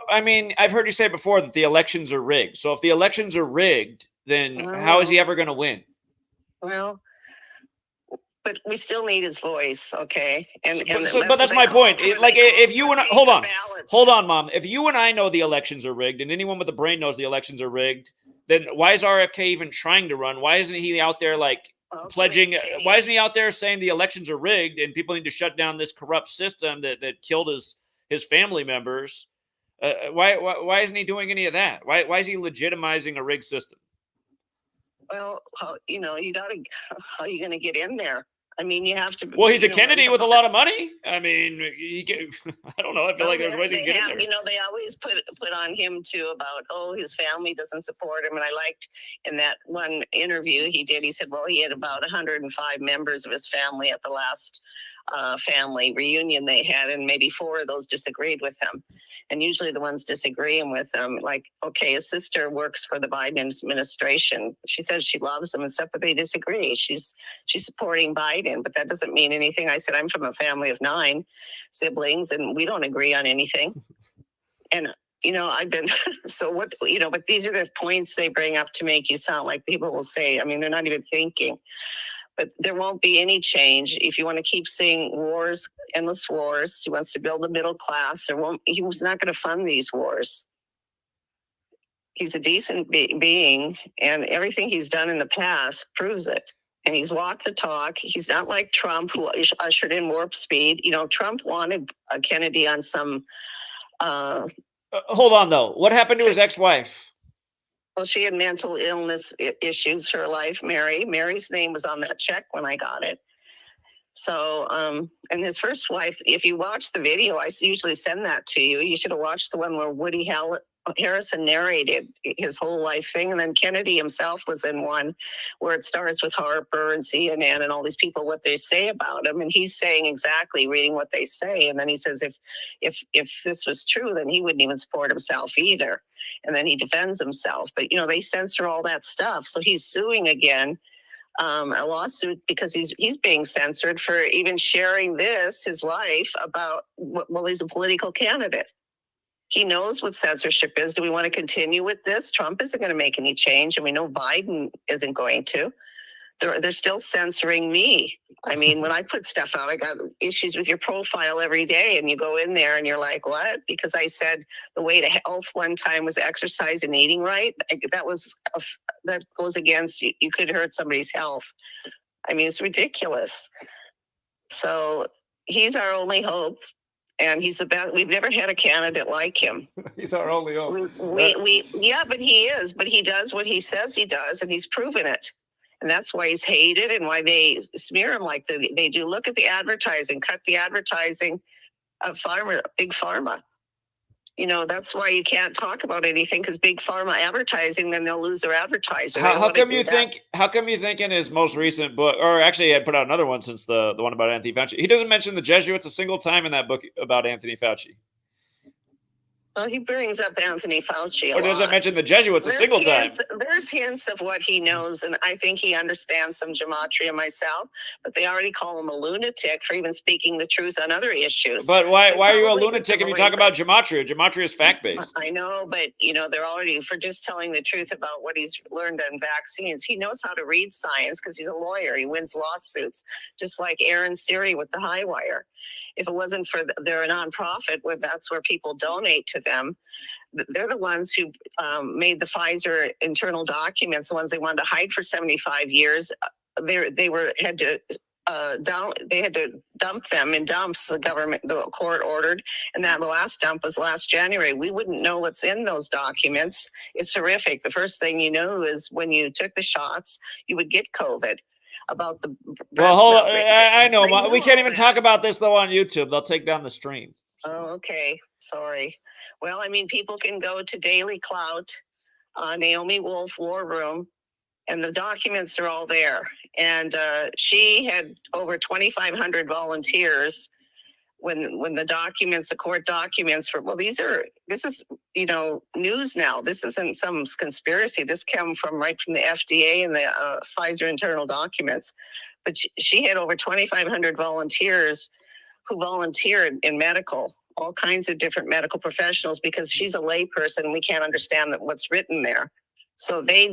Speaker 1: I mean, I've heard you say before that the elections are rigged. So if the elections are rigged, then how is he ever going to win?
Speaker 2: Well, but we still need his voice, okay?
Speaker 1: But that's my point. Like, if you and I, hold on, Mom. If you and I know the elections are rigged, and anyone with a brain knows the elections are rigged, then why is RFK even trying to run? Why isn't he out there pledging? Why isn't he out there saying the elections are rigged and people need to shut down this corrupt system that killed his family members? Why isn't he doing any of that? Why is he legitimizing a rigged system?
Speaker 2: Well, you gotta, how are you going to get in there? I mean, you have to.
Speaker 1: Well, he's a Kennedy with a lot of money. I mean, I don't know. I feel like there's ways he can get in there.
Speaker 2: They always put on him too about, his family doesn't support him. And I liked in that one interview he did, he said, well, he had about 105 members of his family at the last family reunion they had, and maybe 4 of those disagreed with him. And usually the ones disagreeing with him, like, okay, his sister works for the Biden administration. She says she loves him and stuff, but they disagree. She's supporting Biden, but that doesn't mean anything. I said, I'm from a family of 9 siblings and we don't agree on anything. And, I've been, so what, but these are the points they bring up to make you sound like people will say, I mean, they're not even thinking. But there won't be any change if you want to keep seeing wars, endless wars. He wants to build a middle class. He was not going to fund these wars. He's a decent being, and everything he's done in the past proves it. And he's walked the talk. He's not like Trump, who ushered in warp speed. Trump wanted Kennedy on some.
Speaker 1: Hold on, though. What happened to his ex-wife?
Speaker 2: Well, she had mental illness issues her life, Mary. Mary's name was on that check when I got it. So, and his first wife, if you watch the video, I usually send that to you. You should have watched the one where Woody Harrelson narrated his whole life thing. And then Kennedy himself was in one where it starts with Harper and CNN and all these people, what they say about him. And he's saying exactly, reading what they say. And then he says, if this was true, then he wouldn't even support himself either. And then he defends himself. But, they censor all that stuff. So he's suing again, a lawsuit because he's being censored for even sharing his life about, well, he's a political candidate. He knows what censorship is. Do we want to continue with this? Trump isn't going to make any change, and we know Biden isn't going to. They're still censoring me. I mean, when I put stuff out, I got issues with your profile every day, and you go in there and you're like, what? Because I said the way to health one time was exercise and eating right. That goes against, you could hurt somebody's health. I mean, it's ridiculous. So he's our only hope. And he's the best. We've never had a candidate like him.
Speaker 1: He's our only hope.
Speaker 2: Yeah, but he is. But he does what he says he does, and he's proven it. And that's why he's hated and why they smear him like they do. Look at the advertising. Cut the advertising of Big Pharma. That's why you can't talk about anything, because big pharma advertising, then they'll lose their advertiser.
Speaker 1: How come you think? How come you think in his most recent book, or actually, he had put out another one since the one about Anthony Fauci, he doesn't mention the Jesuits a single time in that book about Anthony Fauci?
Speaker 2: Well, he brings up Anthony Fauci a
Speaker 1: or does
Speaker 2: lot.
Speaker 1: it mention the Jesuits a single time?
Speaker 2: There's hints of what he knows, and I think he understands some gematria myself, but they already call him a lunatic for even speaking the truth on other issues.
Speaker 1: But why are you a lunatic if you talk about gematria? Gematria is fact-based.
Speaker 2: I know, but they're already, for just telling the truth about what he's learned on vaccines. He knows how to read science because he's a lawyer. He wins lawsuits, just like Aaron Siri with the High Wire. If it wasn't for they're a nonprofit, that's where people donate to them. They're the ones who made the Pfizer internal documents, the ones they wanted to hide for 75 years. They had to dump them in dumps. The court ordered, and that the last dump was last January. We wouldn't know what's in those documents. It's horrific. The first thing you know is when you took the shots, you would get COVID. About the
Speaker 1: I know. We can't even talk about this though on YouTube. They'll take down the stream.
Speaker 2: Oh, okay. Sorry. Well, people can go to Daily Clout, Naomi Wolf War Room, and the documents are all there. And she had over 2,500 volunteers when the court documents were, this is, news now. This isn't some conspiracy. This came right from the FDA and the Pfizer internal documents. But she had over 2,500 volunteers who volunteered in medical, all kinds of different medical professionals, because she's a lay person. We can't understand what's written there. So they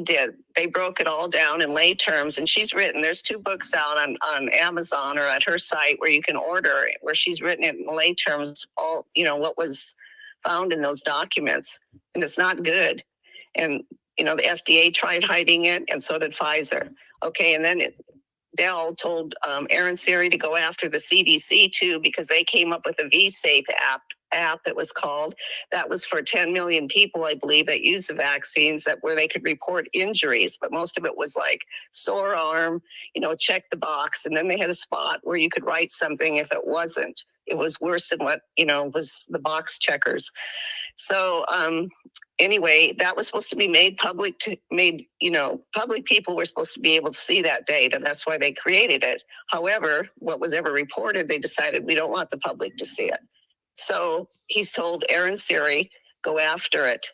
Speaker 2: broke it all down in lay terms, and there's 2 books out on Amazon or at her site where you can order, where she's written it in lay terms, all, what was found in those documents. And it's not good. And, the FDA tried hiding it, and so did Pfizer. Okay. And then Dell told Aaron Siri to go after the CDC too, because they came up with a V-Safe app, it was called. That was for 10 million people, I believe, that use the vaccines, where they could report injuries, but most of it was like sore arm, check the box. And then they had a spot where you could write something if it wasn't. It was worse than what, was the box checkers. So anyway, that was supposed to be made public public people were supposed to be able to see that data. That's why they created it. However, what was ever reported, they decided we don't want the public to see it. So he's told Aaron Siri, go after it.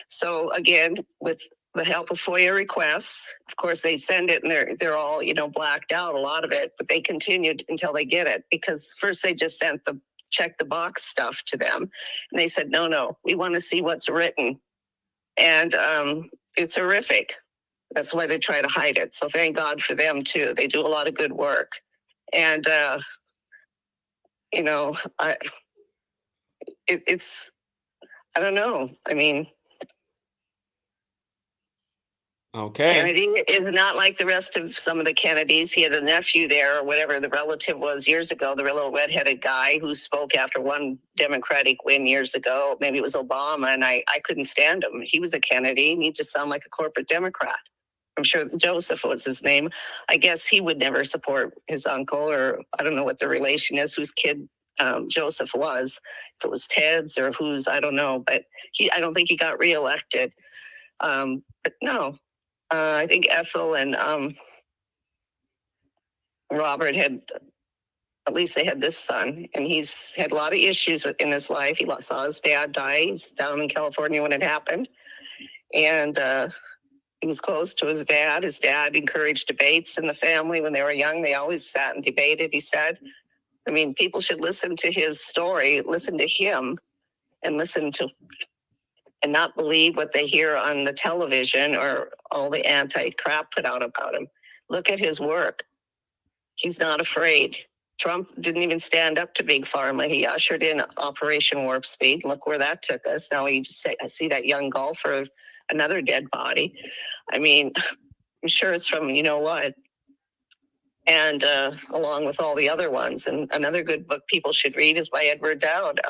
Speaker 2: So again, with the help of FOIA requests, of course, they send it and they're all, blacked out, a lot of it, but they continued until they get it, because first they just sent the check the box stuff to them. And they said, no, we want to see what's written. And it's horrific. That's why they try to hide it. So thank God for them too. They do a lot of good work. And, it's, I don't know.
Speaker 1: Okay.
Speaker 2: Kennedy is not like the rest of some of the Kennedys. He had a nephew there, or whatever the relative was years ago, the little redheaded guy who spoke after one Democratic win years ago. Maybe it was Obama, and I couldn't stand him. He was a Kennedy, and he just sounded like a corporate Democrat. I'm sure Joseph was his name. I guess he would never support his uncle, or I don't know what the relation is, whose kid Joseph was. If it was Ted's or whose, I don't know. But I don't think he got reelected. But no. I think Ethel and Robert at least they had this son, and he's had a lot of issues in his life. He saw his dad die. He's down in California when it happened. And he was close to his dad. His dad encouraged debates in the family when they were young. They always sat and debated, he said. People should listen to his story, listen to him, and and not believe what they hear on the television or all the anti-crap put out about him. Look at his work. He's not afraid. Trump didn't even stand up to Big Pharma. He ushered in Operation Warp Speed. Look where that took us. Now I see that young golfer, another dead body. I'm sure it's from what. And along with all the other ones. And another good book people should read is by Edward Dowd.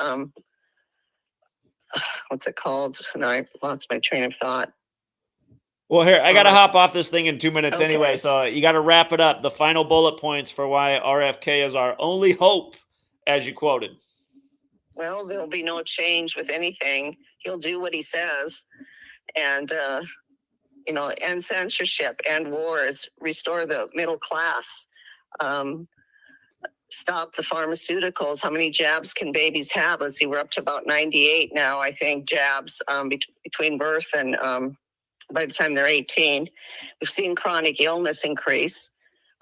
Speaker 2: What's it called? No, I lost my train of thought.
Speaker 1: Well, here, I got to hop off this thing in 2 minutes
Speaker 2: okay.
Speaker 1: Anyway, so you got to wrap it up. The final bullet points for why RFK is our only hope, as you quoted.
Speaker 2: Well, there'll be no change with anything. He'll do what he says, and end censorship, end wars, restore the middle class, stop the pharmaceuticals. How many jabs can babies have? Let's see, we're up to about 98 now, I think, jabs between birth and by the time they're 18. We've seen chronic illness increase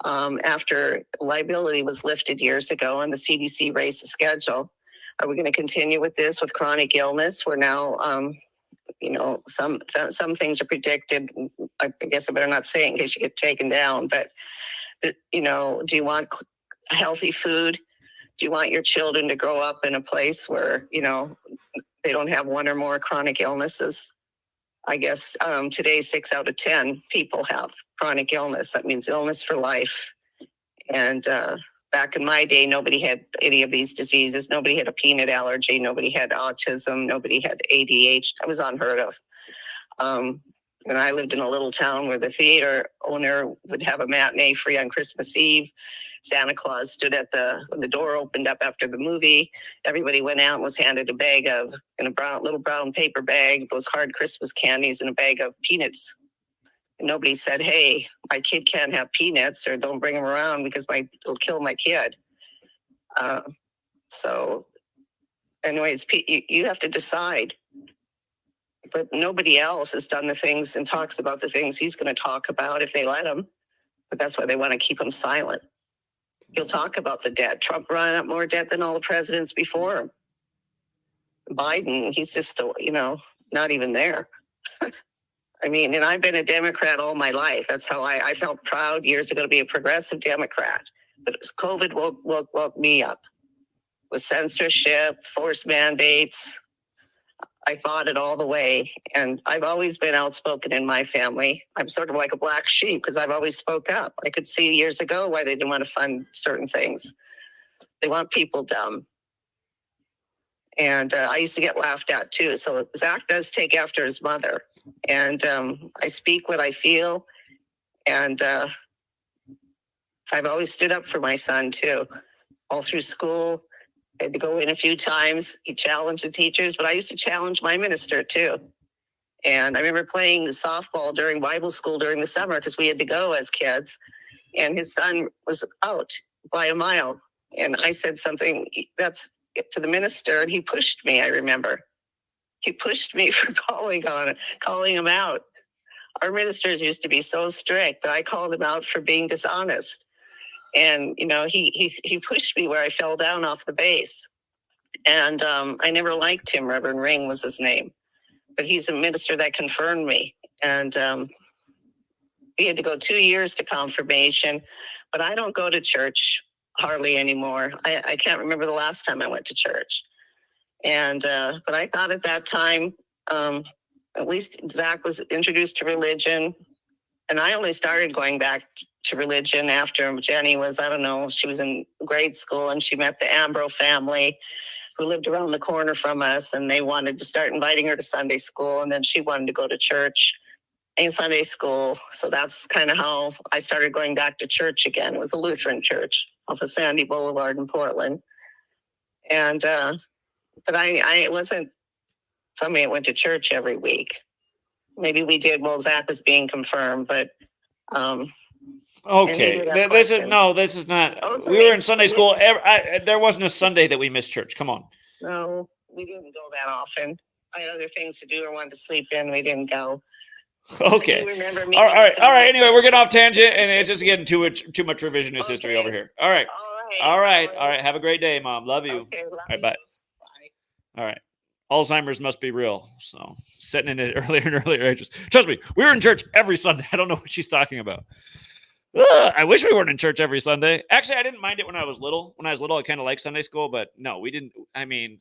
Speaker 2: after liability was lifted years ago and the CDC raised the schedule. Are we going to continue with this with chronic illness? We're now, some things are predicted. I guess I better not say it in case you get taken down, but, do you want healthy food? Do you want your children to grow up in a place where, they don't have one or more chronic illnesses? I guess today 6 out of 10 people have chronic illness. That means illness for life. And back in my day, nobody had any of these diseases. Nobody had a peanut allergy. Nobody had autism. Nobody had ADHD. That was unheard of. And I lived in a little town where the theater owner would have a matinee free on Christmas Eve. Santa Claus stood when the door opened up after the movie. Everybody went out and was handed a bag in a little brown paper bag, those hard Christmas candies, and a bag of peanuts. And nobody said, hey, my kid can't have peanuts, or don't bring them around because it'll kill my kid. So anyways, you have to decide. But nobody else has done the things and talks about the things he's going to talk about if they let him. But that's why they want to keep him silent. He'll talk about the debt. Trump ran up more debt than all the presidents before him. Biden, he's just, not even there. I mean, and I've been a Democrat all my life. That's how I felt proud years ago to be a progressive Democrat. But COVID woke me up with censorship, forced mandates. I fought it all the way, and I've always been outspoken in my family. I'm sort of like a black sheep because I've always spoke up. I could see years ago why they didn't want to fund certain things. They want people dumb. And I used to get laughed at too. So Zach does take after his mother, and I speak what I feel. And I've always stood up for my son too, all through school. I had to go in a few times. He challenged the teachers, but I used to challenge my minister too. And I remember playing softball during Bible school during the summer because we had to go as kids. And his son was out by a mile. And I said something that's to the minister, and he pushed me, I remember. He pushed me for calling him out. Our ministers used to be so strict, but I called him out for being dishonest. And, he pushed me where I fell down off the base. And I never liked him. Reverend Ring was his name. But he's a minister that confirmed me. And we had to go 2 years to confirmation. But I don't go to church hardly anymore. I can't remember the last time I went to church. And but I thought at that time, at least Zach was introduced to religion. And I only started going back to religion after Jenny was, she was in grade school, and she met the Ambro family who lived around the corner from us, and they wanted to start inviting her to Sunday school. And then she wanted to go to church and Sunday school. So that's kind of how I started going back to church again. It was a Lutheran church off of Sandy Boulevard in Portland. And, but I wasn't somebody that went to church every week. Maybe we did while Zach was being confirmed, but
Speaker 1: okay, this is not.
Speaker 2: Oh,
Speaker 1: we were in Sunday school. There wasn't a Sunday that we missed church. Come on.
Speaker 2: No, we didn't go that often. I had other things to do or wanted to sleep in. We didn't go.
Speaker 1: Okay.
Speaker 2: I do remember me.
Speaker 1: All right. Anyway, we're getting off tangent, and it's just getting too much revisionist history over here. All right. All right. Have a great day, Mom. Love you.
Speaker 2: Okay, love
Speaker 1: all right,
Speaker 2: you.
Speaker 1: bye. All right. Alzheimer's must be real. So setting in it earlier and earlier ages. Trust me, we were in church every Sunday. I don't know what she's talking about. I wish we weren't in church every Sunday. Actually, I didn't mind it when I was little. When I was little, I kind of liked Sunday school, but no, we didn't. I mean,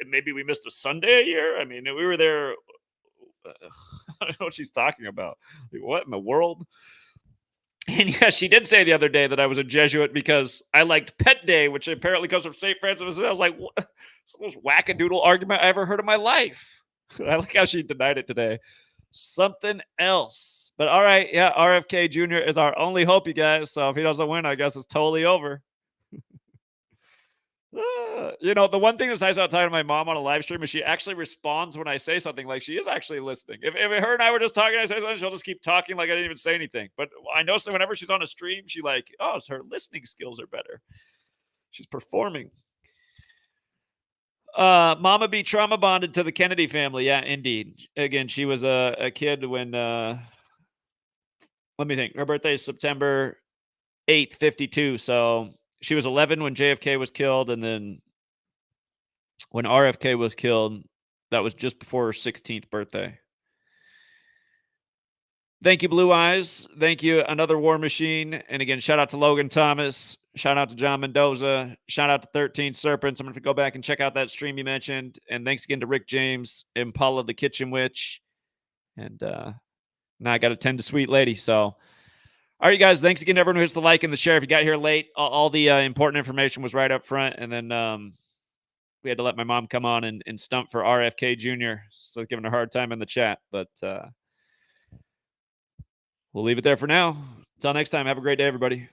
Speaker 1: maybe we missed a Sunday a year. I mean, we were there. I don't know what she's talking about. Like, what in the world? And yeah, she did say the other day that I was a Jesuit because I liked Pet Day, which apparently comes from St. Francis. I was like, what? It's the most wackadoodle argument I ever heard in my life. I like how she denied it today. Something else. But all right, yeah, RFK Jr. is our only hope, you guys. So if he doesn't win, I guess it's totally over. You know, the one thing that's nice about talking to my mom on a live stream is she actually responds when I say something. Like, she is actually listening. If her and I were just talking, I say something, she'll just keep talking like I didn't even say anything. But I know, so whenever she's on a stream, she like, oh, so her listening skills are better. She's performing. Mama be trauma bonded to the Kennedy family. Yeah, indeed. Again, she was a kid when let me think. Her birthday is September 8th, 52. So she was 11 when JFK was killed, and then when RFK was killed, that was just before her 16th birthday. Thank you, Blue Eyes. Thank you, Another War Machine. And again, shout out to Logan Thomas. Shout out to John Mendoza. Shout out to 13 Serpents. I'm going to go back and check out that stream you mentioned. And thanks again to Rick James, Impala the Kitchen Witch. And now I got to tend to Sweet Lady. So, all right, you guys. Thanks again to everyone who hits the like and the share. If you got here late, all the important information was right up front. And then we had to let my mom come on and stump for RFK Jr. So giving her a hard time in the chat. But we'll leave it there for now. Until next time, have a great day, everybody.